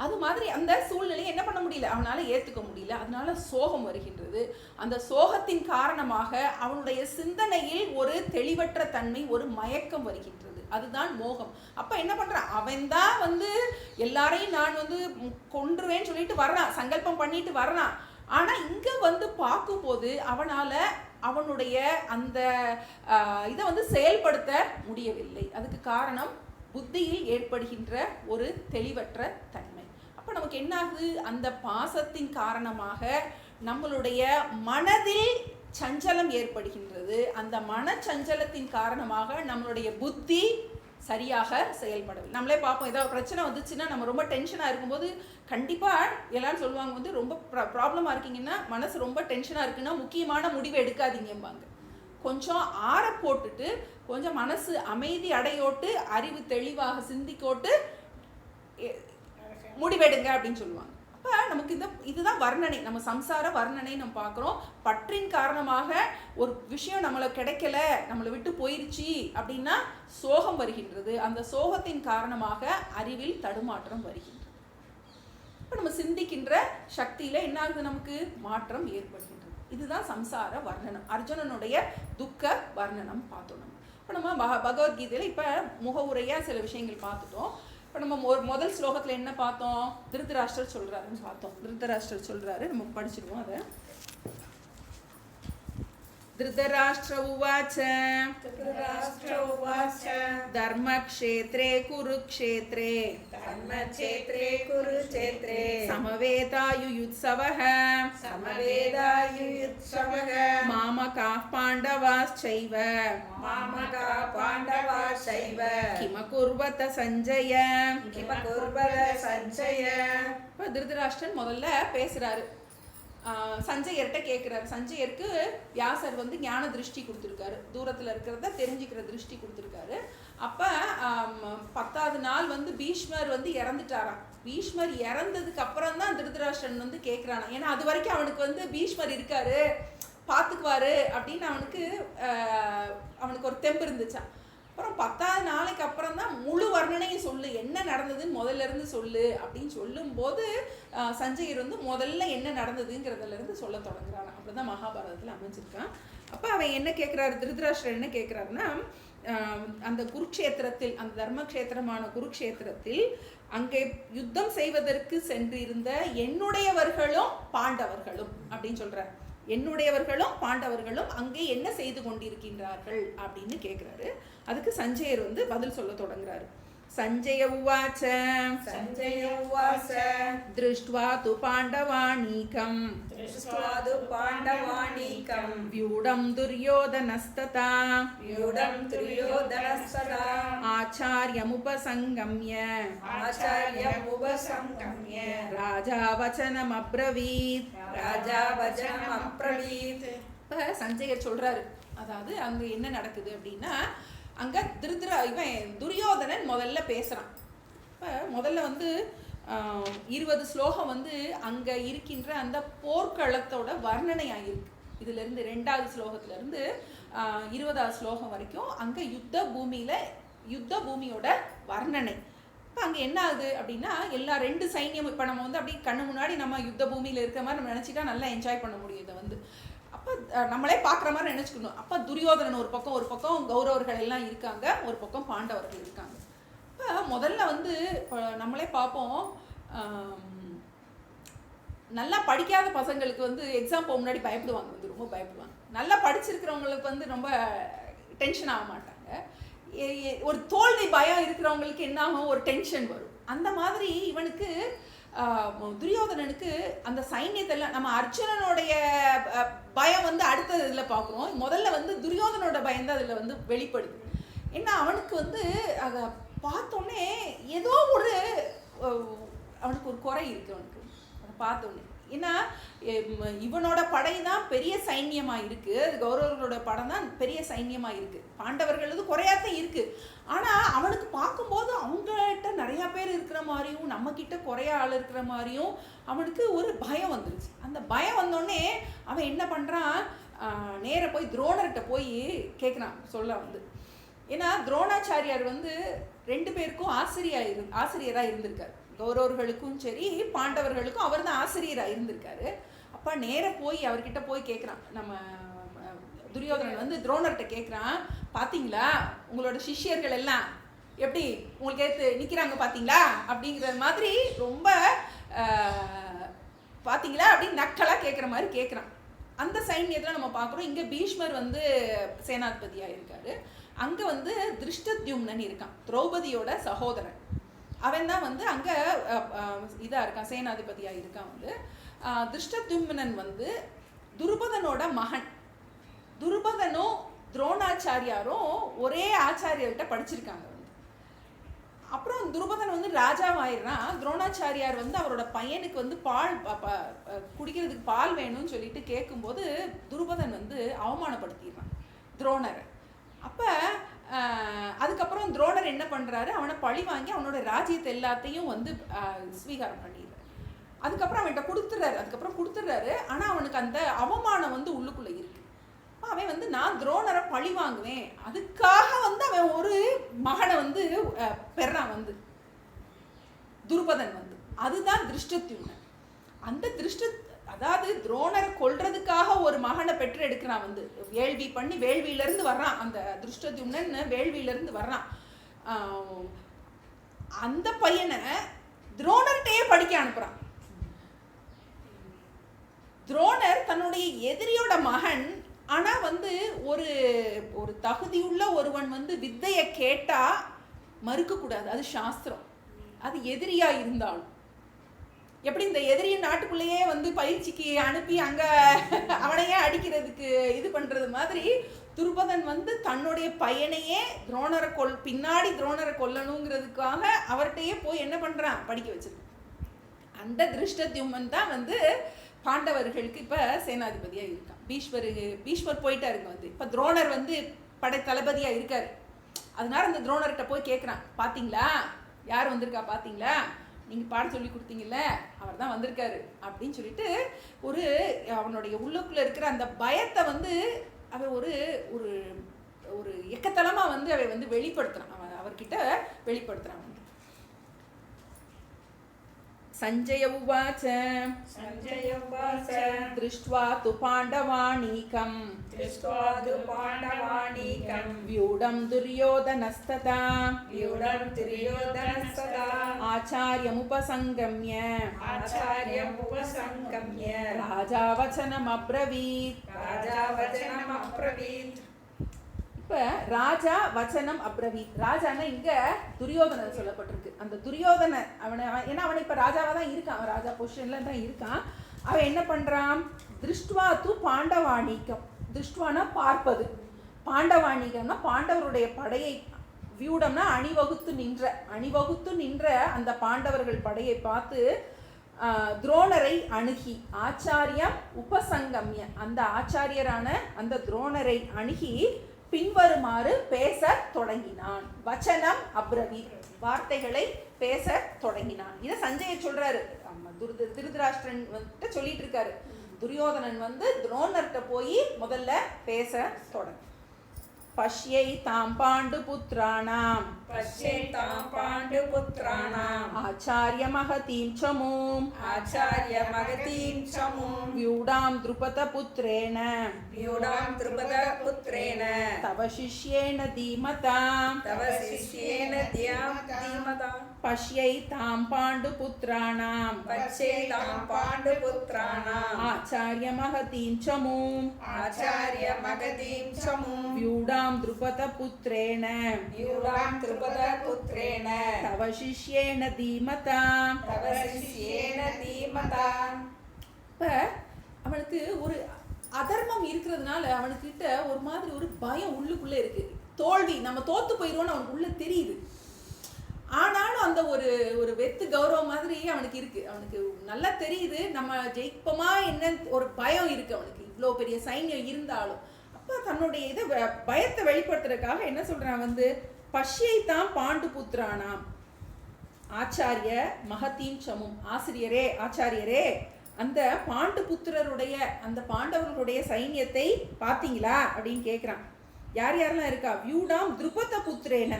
அது மாதிரி அந்த சூழ்நிலையை என்ன பண்ண முடியல, அவனால் ஏற்றுக்க முடியல. அதனால சோகம் வருகின்றது. அந்த சோகத்தின் காரணமாக அவனுடைய சிந்தனையில் ஒரு தெளிவற்ற தன்மை, ஒரு மயக்கம் வருகின்றது. அதுதான் மோகம். அப்போ என்ன பண்ணுறான்? அவன்தான் எல்லாரையும் நான் கொன்றுவேன்னு சொல்லிட்டு வர்றான், சங்கல்பம் பண்ணிட்டு வர்றான். ஆனால் இங்கே பார்க்கும்போது அவனால் அவனுடைய அந்த இதை செயல்படுத்த முடியவில்லை. அதுக்கு காரணம் புத்தியில் ஏற்படுகின்ற ஒரு தெளிவற்ற தன்மை. அப்போ நமக்கு என்ன ஆகுது? அந்த பாசத்தின் காரணமாக நம்மளுடைய மனதில் சஞ்சலம் ஏற்படுகின்றது. அந்த மனச்சஞ்சலத்தின் காரணமாக நம்மளுடைய புத்தி சரியாக செயல்படவில்லை. நம்மளே பார்ப்போம், ஏதாவது பிரச்சனை வந்துச்சுன்னா நம்ம ரொம்ப டென்ஷனாக இருக்கும்போது கண்டிப்பாக எல்லாரும் சொல்லுவாங்க ரொம்ப ப்ராப்ளமாக இருக்கீங்கன்னா, மனசு ரொம்ப டென்ஷனாக இருக்குன்னா முக்கியமான முடிவை எடுக்காதீங்கம்பாங்க. கொஞ்சம் ஆற போட்டுட்டு கொஞ்சம் மனசு அமைதி அடையோட்டு அறிவு தெளிவாக சிந்திக்கோட்டு முடிவெடுங்க அப்படின்னு சொல்லுவாங்க. அப்போ நமக்கு இதுதான் வர்ணனை, நம்ம சம்சார வர்ணனை நம்ம பார்க்குறோம். பற்றின் காரணமாக ஒரு விஷயம் நம்மளை கிடைக்கல, நம்மளை விட்டு போயிடுச்சு அப்படின்னா சோகம் வருகின்றது. அந்த சோகத்தின் காரணமாக அறிவில் தடுமாற்றம் வருகின்றது. இப்போ நம்ம சிந்திக்கின்ற சக்தியில் என்ன ஆகுது? நமக்கு மாற்றம் ஏற்படுகின்றது. இதுதான் சம்சார வர்ணனம். அர்ஜுனனுடைய துக்க வர்ணனம் பார்த்தோம். இப்போ நம்ம பகவத்கீதையில் இப்போ முகவுரையாக சில விஷயங்கள் பார்த்துட்டோம். இப்போ நம்ம முதல் ஸ்லோகத்தில் என்ன பார்த்தோம்? திருதராஷ்டிரர் சொல்கிறாருன்னு பார்த்தோம். திருதராஷ்டிரர் சொல்கிறாரு, நம்ம படிச்சிடுவோம் அதை. धृतराष्ट्र उवाच धर्मक्षेत्रे कुरुक्षेत्रे समवेतायुयुत्सवः मामकाः पाण्डवाश्चैव किमकुर्वत संजय. திருதராஷ்டிரன் முதல்ல பேசுறாரு, சஞ்சயர்கிட்ட கேட்குறாரு. சஞ்சயருக்கு வியாசர் ஞான திருஷ்டி கொடுத்துருக்காரு, தூரத்தில் இருக்கிறத தெரிஞ்சுக்கிற திருஷ்டி கொடுத்துருக்காரு. அப்போ 10வது நாள் பீஷ்மர் இறந்துட்டாராம். பீஷ்மர் இறந்ததுக்கு அப்புறம் தான் திருதராஷ்டிரன் கேட்குறானா. ஏன்னா அது வரைக்கும் அவனுக்கு பீஷ்மர் இருக்காரு, பார்த்துக்குவாரு அப்படின்னு அவனுக்கு ஒரு தெம்பு இருந்துச்சான். அப்புறம் 10வது நாளைக்கு அப்புறம் தான் முழு வர்ணனையும் சொல்லு, என்ன நடந்ததுன்னு முதல்ல இருந்து சொல்லு அப்படின்னு சொல்லும்போது சஞ்சயர் முதல்ல என்ன நடந்ததுங்கிறதுலேருந்து சொல்ல தொடங்குறான். அப்படி தான் மகாபாரதத்தில் அமைஞ்சிருக்கான். அப்போ அவன் என்ன கேட்குறாரு, திருதராஷ்டிரர் என்ன கேட்குறாருன்னா, அந்த குருக்ஷேத்திரத்தில், அந்த தர்மக்ஷேத்திரமான குருக்ஷேத்திரத்தில் அங்கே யுத்தம் செய்வதற்கு சென்றிருந்த என்னுடையவர்களும் பாண்டவர்களும் அப்படின்னு சொல்கிறார். என்னுடையவர்களும் பாண்டவர்களும் அங்கே என்ன செய்து கொண்டிருக்கின்றார்கள் அப்படின்னு கேட்குறாரு. அதுக்கு சஞ்சயர் பதில் சொல்ல தொடங்குறாரு. சஞ்சய உவாச்ச திருஷ்ட்வா து பாண்டவாணீகம் வியூடம் துர்யோதனஸ்ததா ஆச்சார்யமுபசங்கம்ய ராஜா வசனமப்ரவீத். இப்போ சஞ்சயர் சொல்றாரு, அதாவது அங்க என்ன நடக்குது அப்படின்னா, அங்க இவன் துரியோதனன் முதல்ல பேசுறான். இப்போ முதல்ல 20 ஸ்லோகம் அங்க இருக்கின்ற அந்த போர்க்களத்தோட வர்ணனை ஆகிருக்கு. இதுல இருந்து 2வது ஸ்லோகத்துல இருந்து 20வது ஸ்லோகம் வரைக்கும் அங்க யுத்த பூமியோட வர்ணனை. இப்போ அங்கே என்ன ஆகுது அப்படின்னா, எல்லா 2 சைன்யம் இப்போ நம்ம அப்படியே கண்ணு முன்னாடி நம்ம யுத்த பூமியில் இருக்கிற மாதிரி நம்ம நினச்சிட்டா நல்லா என்ஜாய் பண்ண முடியும். இதை அப்போ நம்மளே பார்க்குற மாதிரி நினச்சிக்கணும். அப்போ துரியோதனன் ஒரு பக்கம் கௌரவர்கள் எல்லாம் இருக்காங்க, ஒரு பக்கம் பாண்டவர்கள் இருக்காங்க. இப்போ முதல்ல இப்போ நம்மளே பார்ப்போம், நல்லா படிக்காத பசங்களுக்கு எக்ஸாம் போக முன்னாடி பயப்படுவாங்க, ரொம்ப பயப்படுவாங்க. நல்லா படிச்சிருக்கிறவங்களுக்கு ரொம்ப டென்ஷன் ஆக மாட்டாங்க. ஒரு தோல்வி பயம் இருக்கிறவங்களுக்கு என்ன ஆகும், ஒரு டென்ஷன் வரும். அந்த மாதிரி இவனுக்கு துரியோதனனுக்கு அந்த சைன்யத்தெல்லாம் நம்ம அர்ஜுனனுடைய பயம் வந்து அடுத்த இதில் பார்க்குறோம். முதல்ல வந்து துரியோதனோட பயம் தான் அதில் வந்து வெளிப்படுது. ஏன்னா அவனுக்கு வந்து அதை பார்த்தோன்னே ஏதோ ஒரு அவனுக்கு ஒரு குறை இருக்குது. அவனுக்கு அதை பார்த்தோன்னே, ஏன்னா இவனோட படை தான் பெரிய சைன்யமாக இருக்குது, அது கௌரவர்களோட படம் தான் பெரிய சைன்யமாக இருக்குது, பாண்டவர்களது குறையாத்தான் இருக்குது. ஆனால் அவனுக்கு பார்க்கும்போது அவங்ககிட்ட நிறையா பேர் இருக்கிற மாதிரியும் நம்மக்கிட்ட குறைய ஆள் இருக்கிற மாதிரியும் அவனுக்கு ஒரு பயம் வந்துருச்சு. அந்த பயம் வந்தோடனே அவன் என்ன பண்ணுறான், நேராக போய் துரோணர்கிட்ட போய் கேட்குறான் சொல்ல வந்து. ஏன்னா துரோணாச்சாரியார் வந்து 2 பேருக்கும் ஆசிரியராக இருந்திருக்காரு. கௌரவர்களுக்கும் சரி பாண்டவர்களுக்கும் அவர் தான் ஆசிரியராக இருந்திருக்காரு. அப்போ நேராக போய் அவர்கிட்ட போய் கேட்குறான், நம்ம துரியோதனன் வந்து துரோணர்கிட்ட கேட்குறான், பார்த்தீங்களா உங்களோட சிஷ்யர்கள் எல்லாம் எப்படி உங்களுக்கு ஏற்று நிற்கிறாங்க பார்த்தீங்களா அப்படிங்கிற மாதிரி ரொம்ப பார்த்தீங்களா அப்படின்னு நக்கலாக கேட்குற மாதிரி கேட்குறான். அந்த சைன்யத்தில் நம்ம பார்க்குறோம். இங்கே பீஷ்மர் வந்து சேனாதிபதியாக இருக்காரு. அங்கே வந்து திருஷ்டத்யும்னன் இருக்கான், திரௌபதியோட சகோதரன். அவன் தான் வந்து அங்கே இதாக இருக்கான், சேனாதிபதியாக இருக்கான். வந்து திருஷ்டத்யும்னன் வந்து துருபதனோட மகன். துருபதனும் துரோணாச்சாரியாரும் ஒரே ஆச்சாரியர்கிட்ட படிச்சிருக்காங்க வந்து. அப்புறம் துருபதன் வந்து ராஜாவாயிடுறான். துரோணாச்சாரியார் வந்து அவரோட பையனுக்கு வந்து பால் குடிக்கிறதுக்கு பால் வேணும்னு சொல்லிட்டு கேட்கும்போது துருபதன் வந்து அவமானப்படுத்திடுறான் துரோணரை. அப்போ அதுக்கப்புறம் துரோணர் என்ன பண்ணுறாரு, அவனை பழி வாங்கி அவனோட ராஜ்யத்தை எல்லாத்தையும் வந்து ஸ்வீகாரம் பண்ணிடுறாரு. அதுக்கப்புறம் அவன்கிட்ட கொடுத்துட்றாரு. ஆனால் அவனுக்கு அந்த அவமானம் வந்து உள்ளுக்குள்ளே இருக்கு. அவன் வந்து நான் துரோணரை பழி வாங்குவேன், அதுக்காக வந்து அவன் ஒரு மகனை வந்து பெறான் வந்து துருபதன் வந்து. அதுதான் திருஷ்டத்யும்னன். அந்த அதாவது துரோணரை கொல்றதுக்காக ஒரு மகனை பெற்று எடுக்கிறான் வந்து. வேள்வி பண்ணி வேள்வியிலேருந்து வர்றான் அந்த திருஷ்டத்யும்னன், வேள்வியிலேருந்து வர்றான். அந்த பையனை துரோணர்கிட்டயே படிக்க அனுப்புறான். துரோணர் தன்னுடைய எதிரியோட மகன். ஆனால் வந்து ஒரு தகுதியுள்ள ஒருவன் வந்து வித்தையை கேட்டால் மறுக்கக்கூடாது, அது சாஸ்திரம். அது எதிரியாக இருந்தாலும் எப்படி இந்த எதிரியின் நாட்டுக்குள்ளேயே வந்து பயிற்சிக்கு அனுப்பி அங்கே அவனையே அடிக்கிறதுக்கு இது பண்ணுறது மாதிரி துருபதன் வந்து தன்னுடைய பையனையே பின்னாடி துரோணரை கொல்லணுங்கிறதுக்காக அவர்கிட்டயே போய் என்ன பண்ணுறான், படிக்க வச்சிருக்கான். அந்த திருஷ்டத்யும்னன் தான் வந்து பாண்டவர்களுக்கு இப்போ சேனாதிபதியாக இருக்கான். பீஷ்மர் போயிட்டாருங்க வந்து. இப்போ துரோணர் வந்து படை தளபதியாக இருக்கார். அதனால அந்த துரோணர்கிட்ட போய் கேட்குறான், பார்த்தீங்களா யார் வந்திருக்கா, பார்த்தீங்களா நீங்கள் பாட சொல்லி கொடுத்தீங்கல்ல அவர் தான் வந்திருக்காரு அப்படின்னு சொல்லிட்டு அவனுடைய உள்ளுக்குள்ளே இருக்கிற அந்த பயத்தை வந்து அவன் ஒரு ஒரு எக்கத்தலமாக வந்து அவன் வந்து வெளிப்படுத்துகிறான். அவர்கிட்ட வெளிப்படுத்துகிறான் வந்து. சஞ்சய உவாச்ச திருஷ்ட்வா து பாண்டவாணீகம் வியூடம் துரியோதனஸ்ததா ஆச்சார்யமுபசங்கம்ய ராஜா வசனம் அப்ரவீத். இப்போ ராஜா வச்சனம் அப்ரவீத். ராஜான்னா இங்கே துரியோதனன் சொல்லப்பட்டிருக்கு. அந்த துரியோதன ஏன்னா அவனை இப்போ ராஜாவாக தான் இருக்கான், அவன் ராஜா பொசிஷனில் தான் இருக்கான். அவன் என்ன பண்ணுறான், திருஷ்டுவா து பாண்டவாணிக்கம். திருஷ்டுவானா பார்ப்பது, பாண்டவாணிகம்னா பாண்டவருடைய படையை, வியூடம்னா அணிவகுத்து நின்ற அந்த பாண்டவர்கள் படையை பார்த்து துரோணரை அணுகி ஆச்சாரியம் உபசங்கம்ய அந்த ஆச்சாரியரான அந்த துரோணரை அணுகி பின்வருமாறு பேச தொடங்கினான். வச்சனம் அப்ரவீத், வார்த்தைகளை பேச தொடங்கினான். இதை சஞ்சய சொல்றாரு. திருதராஷ்டிரன் வந்துட்டு சொல்லிட்டு இருக்காரு. துரியோதனன் வந்து துரோணர்கிட்ட போய் முதல்ல பேச தொடங்க. பஷ்யை தாம் பாண்டு புத்திரானாம் पश्येतां पाण्डुपुत्राणाम् आचार्य महतीं चमूं आचार्य महतीं चमूं व्यूढां द्रुपदपुत्रेण व्यूढां द्रुपदपुत्रेण तव शिष्येण धीमतां धीमतां पश्यैतां पाण्डुपुत्राणां पश्येतां पाण्डुपुत्राणाम् आचार्य महतीं चमूं आचार्य महतीं चमूं व्यूढां द्रुपदपुत्रेण व्यूढां द्रुपदपुत्रेण तव शिष्येण धीमतां धीमतां இப்போ அவனுக்கு ஒரு அதர்மம் இருக்கிறதுனால அவனுக்கிட்ட ஒரு மாதிரி ஒரு பயம் உள்ளுக்குள்ளே இருக்கு. தோல்வி, நம்ம தோத்து போயிடுவோன்னு அவனுக்கு உள்ள தெரியுது. ஆனாலும் அந்த ஒரு ஒரு வெத்து கௌரவம் மாதிரி அவனுக்கு இருக்கு. அவனுக்கு நல்லா தெரியுது நம்ம ஜெயிப்போமா என்ன ஒரு பயம் இருக்கு அவனுக்கு, இவ்வளோ பெரிய சைன்யம் இருந்தாலும். அப்போ தன்னுடைய இதை பயத்தை வெளிப்படுத்துறதுக்காக என்ன சொல்றான் வந்து, பஷ்யைத்தாம் பாண்டு புத்திரானாம் ஆச்சாரிய மகத்தீம் சமும், ஆசிரியரே ஆச்சாரியரே அந்த பாண்டு புத்திரருடைய அந்த பாண்டவர்களுடைய சைன்யத்தை பார்த்தீங்களா அப்படின்னு கேட்குறான். யார் யாரெல்லாம் இருக்கா? வியூடாம் துருபத புத்திரேன,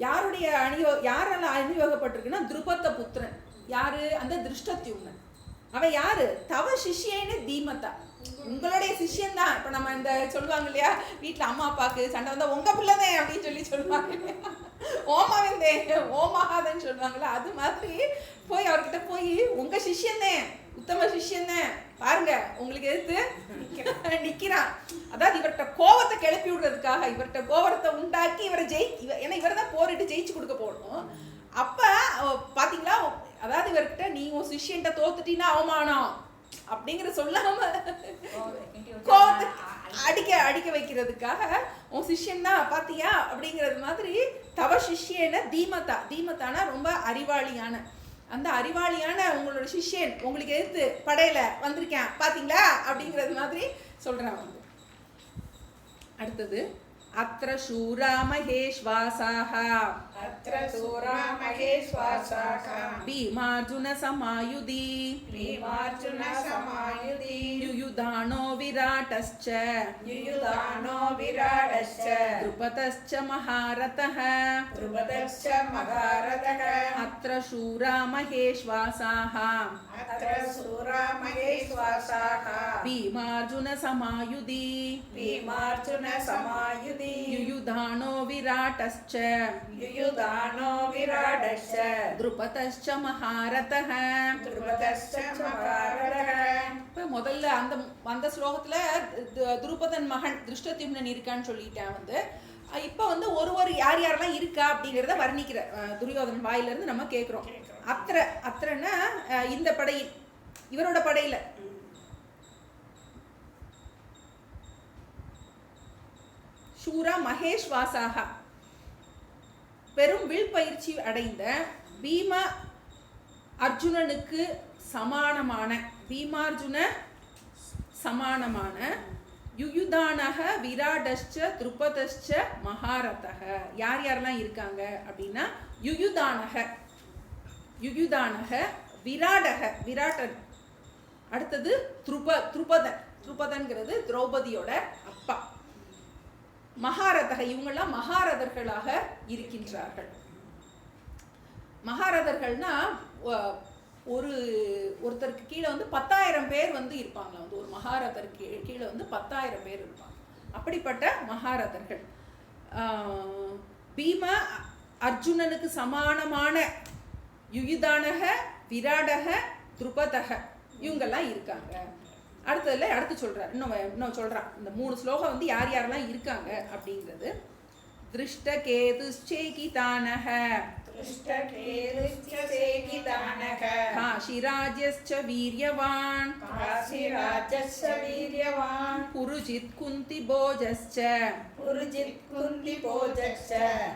யாருடைய யாரெல்லாம் அணியோகப்பட்டிருக்குன்னா துருபத புத்திரன். யாரு? அந்த திருஷ்டத்யும்னன். அவன் யாரு? தவ சிஷ்யேன்னு தீமதா, உங்களுடைய சிஷ்யன் தான். இப்போ நம்ம இந்த சொல்லுவாங்க இல்லையா, வீட்டில் அம்மா அப்பாவுக்கு சண்டை வந்தால் உங்க பிள்ளைதே அப்படின்னு சொல்லுவாங்க. ஓமாவேந்தே ஓமாகாதன்னு சொல்லுவாங்கல்ல, அது மாதிரி போய் அவர்கிட்ட போய் உங்க சிஷ்யந்தே, உத்தம சிஷ்யந்தேன் பாருங்க உங்களுக்கு எதிர்த்து நிக்கிறான். அதாவது இவர்கிட்ட கோபத்தை கிளப்பி விடுறதுக்காக, இவர்கிட்ட கோபத்தை உண்டாக்கி இவரை ஏன்னா இவர் தான் போரிட்டு ஜெயிச்சு கொடுக்க போகணும். அப்ப பாத்தீங்களா, அதாவது இவர்கிட்ட நீ உன் சிஷ்யன்ட்ட தோத்துட்டீன்னா அவமானம் அப்படிங்கிற சொல்லாம கோபத்தை அடிக்க வைக்கிறதுக்காக உன் சிஷ்யன் தான் பாத்தியா அப்படிங்கிறது மாதிரி. தவ சிஷ்யன தீமதா, தீமதானா ரொம்ப அறிவாளியான, அந்த அறிவாளியான உங்களோட சிஷ்யன் உங்களுக்கு எதிர்த்து படையில வந்திருக்கேன் பாத்தீங்களா அப்படிங்கிறது மாதிரி சொல்றான் வந்து. அடுத்தது அத்ர சூரா மகேஷ்வாசாஹ अत्र सूरा महेश्वासाः भीमार्जुन समायुधि युयुधानो विराटश्च द्रुपदश्च महारथः अत्र शूरा महेश्वासाः भीमार्जुन समायुधि युयुधानो विराटश्च द्रुपदश्च महारथः. இப்போ முதல்ல அந்த ஸ்லோகத்துல துருபதன் மகன் திருஷ்டத்யும்னன் இருக்கான்னு சொல்லிட்டேன் வந்து. இப்போ வந்து ஒரு யார் யாரெல்லாம் இருக்கா அப்படிங்கிறத வர்ணிக்கிற துரியோதனன் வாயிலிருந்து நம்ம கேட்குறோம். அத்திரன்னா இந்த படையில், இவரோட படையில சூரா மகேஷ்வாசாக பெரும் வில் பயிற்சி அடைந்த பீம அர்ஜுனனுக்கு சமானமான, பீமார்ஜுன சமானமான யுயுதானக விராடஸ்ச துருபதஸ்ச மகாரதக. யார் யாரெல்லாம் இருக்காங்க அப்படின்னா யுயுதானக விராடக, விராட்டன். அடுத்தது துருபதன்கிறது திரௌபதியோட அப்பா. மகாரதக, இவங்கெல்லாம் மகாரதர்களாக இருக்கின்றார்கள். மகாரதர்கள்னா ஒருத்தருக்கு கீழே வந்து 10,000 பேர் வந்து இருப்பாங்களா வந்து, ஒரு மகாரதருக்கு கீழே வந்து 10,000 பேர் இருப்பாங்க. அப்படிப்பட்ட மகாரதர்கள். பீம அர்ஜுனனுக்கு சமானமான யுயுதானக விராடக துருபதக இவங்கெல்லாம் இருக்காங்க. அடுத்து சொல்றார், இன்னும் சொல்றான். இந்த 3 ஸ்லோகம் வந்து யார் யாரெல்லாம் இருக்காங்க அப்படிங்கிறது. திருஷ்டகேதுஷ்சேகிதானஹ காஷிராஜ்யஸ்ச வீர்யவான் புருஜித் குந்திபோஜஸ்ச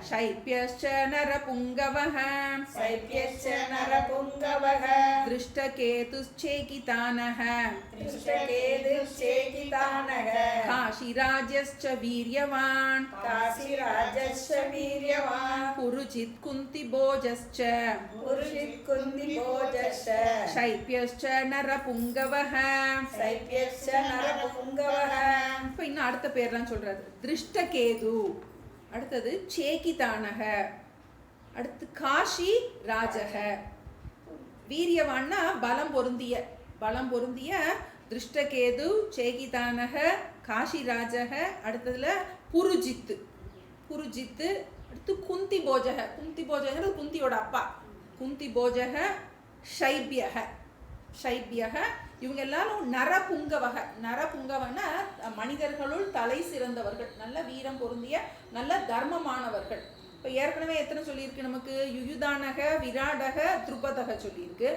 சைப்யஸ்ச நரபுங்கவஹ திருஷ்டகேதுஷ்சேகிதானஹ காஷிராஜ்யஸ்ச வீர்யவான் புருஜித் குந்திபோஜஸ்ச சைப்யஸ்ச நரபுங்கவஹ. இப்போ இன்னும் அடுத்த பேர்லாம் சொல்றாரு. திருஷ்டகேது, அடுத்தது சேகிதானக, அடுத்து காஷி ராஜக. வீரியவான்னா பலம் பொருந்திய திருஷ்டகேது, சேகிதானக, காஷி ராஜக. அடுத்ததுல புருஜித்து, அடுத்து குந்தி போஜகங்கிறது குந்தியோட அப்பா, குந்தி போஜக, ஷைபியக. இவங்க எல்லாரும் நரபுங்கவன மனிதர்களுள் தலை சிறந்தவர்கள், நல்ல வீரம் பொருந்திய நல்ல தர்மமானவர்கள். இப்போ ஏற்கனவே எத்தனை சொல்லியிருக்கு நமக்கு? யுயுதானக, விராடக, துருபதக சொல்லியிருக்கு.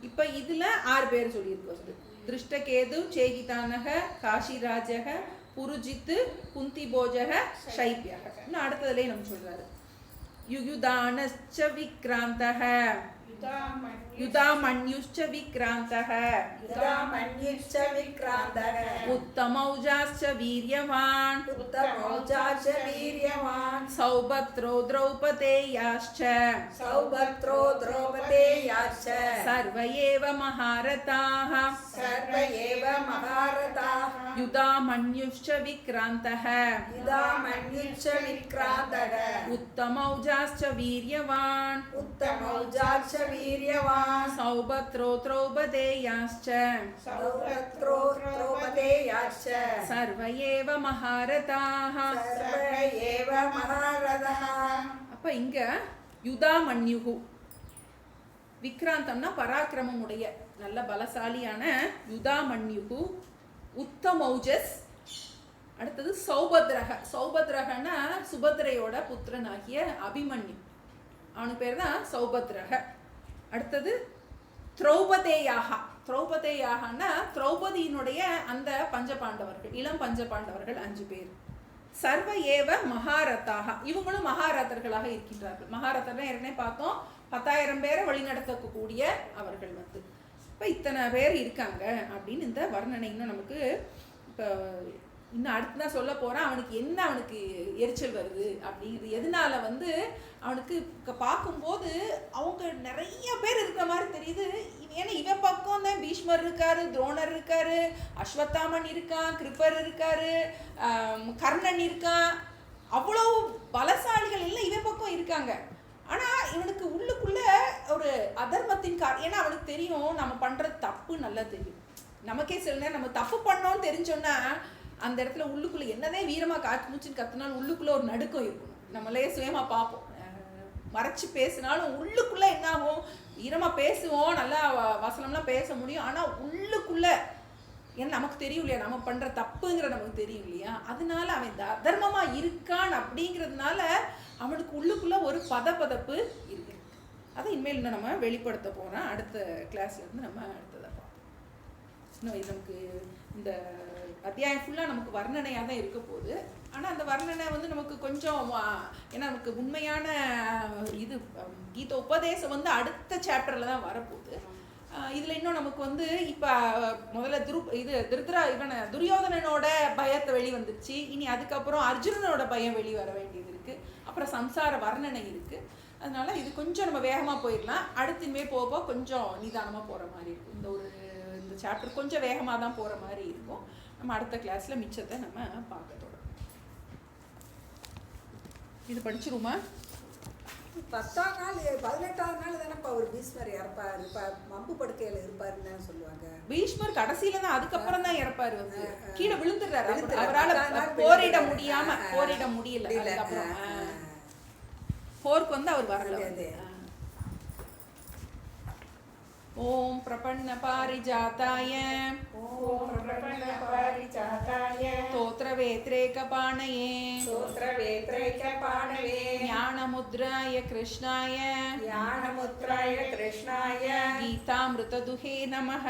இப்போ இதுல 6 பேர் சொல்லியிருக்கு. திருஷ்டகேது, சேகிதானக, காஷிராஜக, புருஜித்து, குந்தி போஜக, ஷைபியக. இன்னும் அடுத்ததுலேயே நம்ம சொல்றாரு. யுயுதானச்ச விக்ராந்தக, யுதாமன்யுஷ்ச விக்ராந்தக, உத்தமௌஜாஸ்ச வீரியவான், சௌபத்ரோ திரௌபதேயாஸ்ச, சர்வ ஏவ மகாரதாः, யுதாமன்யுஷ்ச விக்ராந்தக, உத்தமௌஜாஸ்ச வீரியவான், சௌபத்ரோ திரௌபதேயாஸ்ச, சர்வ ஏவ மகாரதாः. அப்ப இங்க யுதாமன்யுகு, விக்ராந்தம்னா பராக்கிரமம் உடைய நல்ல பலசாலியான யுதாமன்யுகு, உத்தமௌஜஸ். அடுத்தது சௌபத்ரகன்னா சுபத்ரையோட புத்திரனாகிய அபிமன்யு, அவனுக்கு பேர் தான் சௌபத்ரக. அடுத்தது திரௌபதேயாகனா திரௌபதியினுடைய அந்த பஞ்சபாண்டவர்கள், இளம் பஞ்சபாண்டவர்கள் 5 பேர். சர்வ ஏவ மகாரதாக, இவங்களும் மகாரதர்களாக இருக்கின்றார்கள். மகாரதர்கள் ஏற்கனவே பார்த்தோம், 10,000 பேரை வழிநடத்தக்கூடிய அவர்கள் இப்போ இத்தனை பேர் இருக்காங்க அப்படின்னு இந்த வர்ணனை இன்னும் நமக்கு இப்போ இன்னும் அடுத்து தான் சொல்ல போகிறான். அவனுக்கு எரிச்சல் வருது அப்படிங்கிறது எதனால அவனுக்கு பார்க்கும்போது அவங்க நிறைய பேர் இருக்கிற மாதிரி தெரியுது. ஏன்னா இவன் பக்கம் தான் பீஷ்மர் இருக்காரு, துரோணர் இருக்காரு, அஸ்வத்தாமன் இருக்கான், கிருப்பர் இருக்காரு, கர்ணன் இருக்கான். அவ்வளோ பலசாலிகள் எல்லாம் இவன் பக்கம் இருக்காங்க. ஆனால் இவனுக்கு உள்ளுக்குள்ள ஒரு அதர்மத்தின் ஏன்னா அவனுக்கு தெரியும் நம்ம பண்ணுறது தப்பு, நல்லா தெரியும். நமக்கே சில நேரம் நம்ம தப்பு பண்ணோன்னு தெரிஞ்சோன்னா அந்த இடத்துல உள்ளுக்குள்ளே என்னதே வீரமாக காற்று மூச்சுன்னு கற்றுனாலும் உள்ளுக்குள்ளே ஒரு நடுக்கம் இருக்கணும். நம்மளே சுயமாக பார்ப்போம், மறைச்சி பேசினாலும் உள்ளுக்குள்ளே என்ன ஆகும்? வீரமாக பேசுவோம், நல்லா வசனம்லாம் பேச முடியும். ஆனால் உள்ளுக்குள்ளே ஏன்னா நமக்கு தெரியும் இல்லையா, நம்ம பண்ணுற தப்புங்கிற நமக்கு தெரியும் இல்லையா, அதனால அவன் தர்மமாக இருக்கான். அப்படிங்கிறதுனால அவனுக்கு உள்ளுக்குள்ளே ஒரு பதப்பதப்பு இருக்கு. அதை இனிமேல் இன்னும் நம்ம வெளிப்படுத்த போகிறோம். அடுத்த கிளாஸ்லேருந்து நம்ம அடுத்ததை பார்ப்போம். இன்னும் இது நமக்கு இந்த அத்தியாயம் ஃபுல்லாக நமக்கு வர்ணனையாக தான் இருக்க போகுது. ஆனால் அந்த வர்ணனை நமக்கு கொஞ்சம் ஏன்னா நமக்கு உண்மையான இது கீத உபதேசம் அடுத்த சாப்டரில் தான் வரப்போகுது. இதில் இன்னும் நமக்கு இப்போ முதல்ல துரியோதனனோட பயத்தை வெளிவந்துருச்சு. இனி அதுக்கப்புறம் அர்ஜுனனோட பயம் வெளிவர வேண்டியது இருக்குது. அப்புறம் சம்சார வர்ணனை இருக்குது. அதனால இது கொஞ்சம் நம்ம வேகமாக போயிடலாம். அடுத்துமே போக கொஞ்சம் நிதானமாக போகிற மாதிரி இருக்கும். இந்த சாப்டர் கொஞ்சம் வேகமாக தான் போகிற மாதிரி இருக்கும். நம்ம அடுத்த கிளாஸில் மிச்சத்தை நம்ம பார்க்க தொடரும். இது படிச்சிருமா? 10ஆம் நாள் 18ஆவது நாள் தானேப்பா ஒரு பீஷ்மர் இறப்பார். மம்பு படுக்கையில் இருப்பாருன்னு தானே சொல்லுவாங்க. பீஷ்மர் கடைசியில தான், அதுக்கப்புறம் தான் இறப்பாரு. கீழே விழுந்துடுறாரு. அவரால் போரிட முடியல. அதுக்கப்புறம் போருக்கு அவர் வரல. ஓம் பிரபன்ன பாரிஜாதாய ஸ்தோத்ரவேத்ரேகபாணயே ஞானமுத்ராய கிருஷ்ணாய கீதாமிருததுஹே நமः.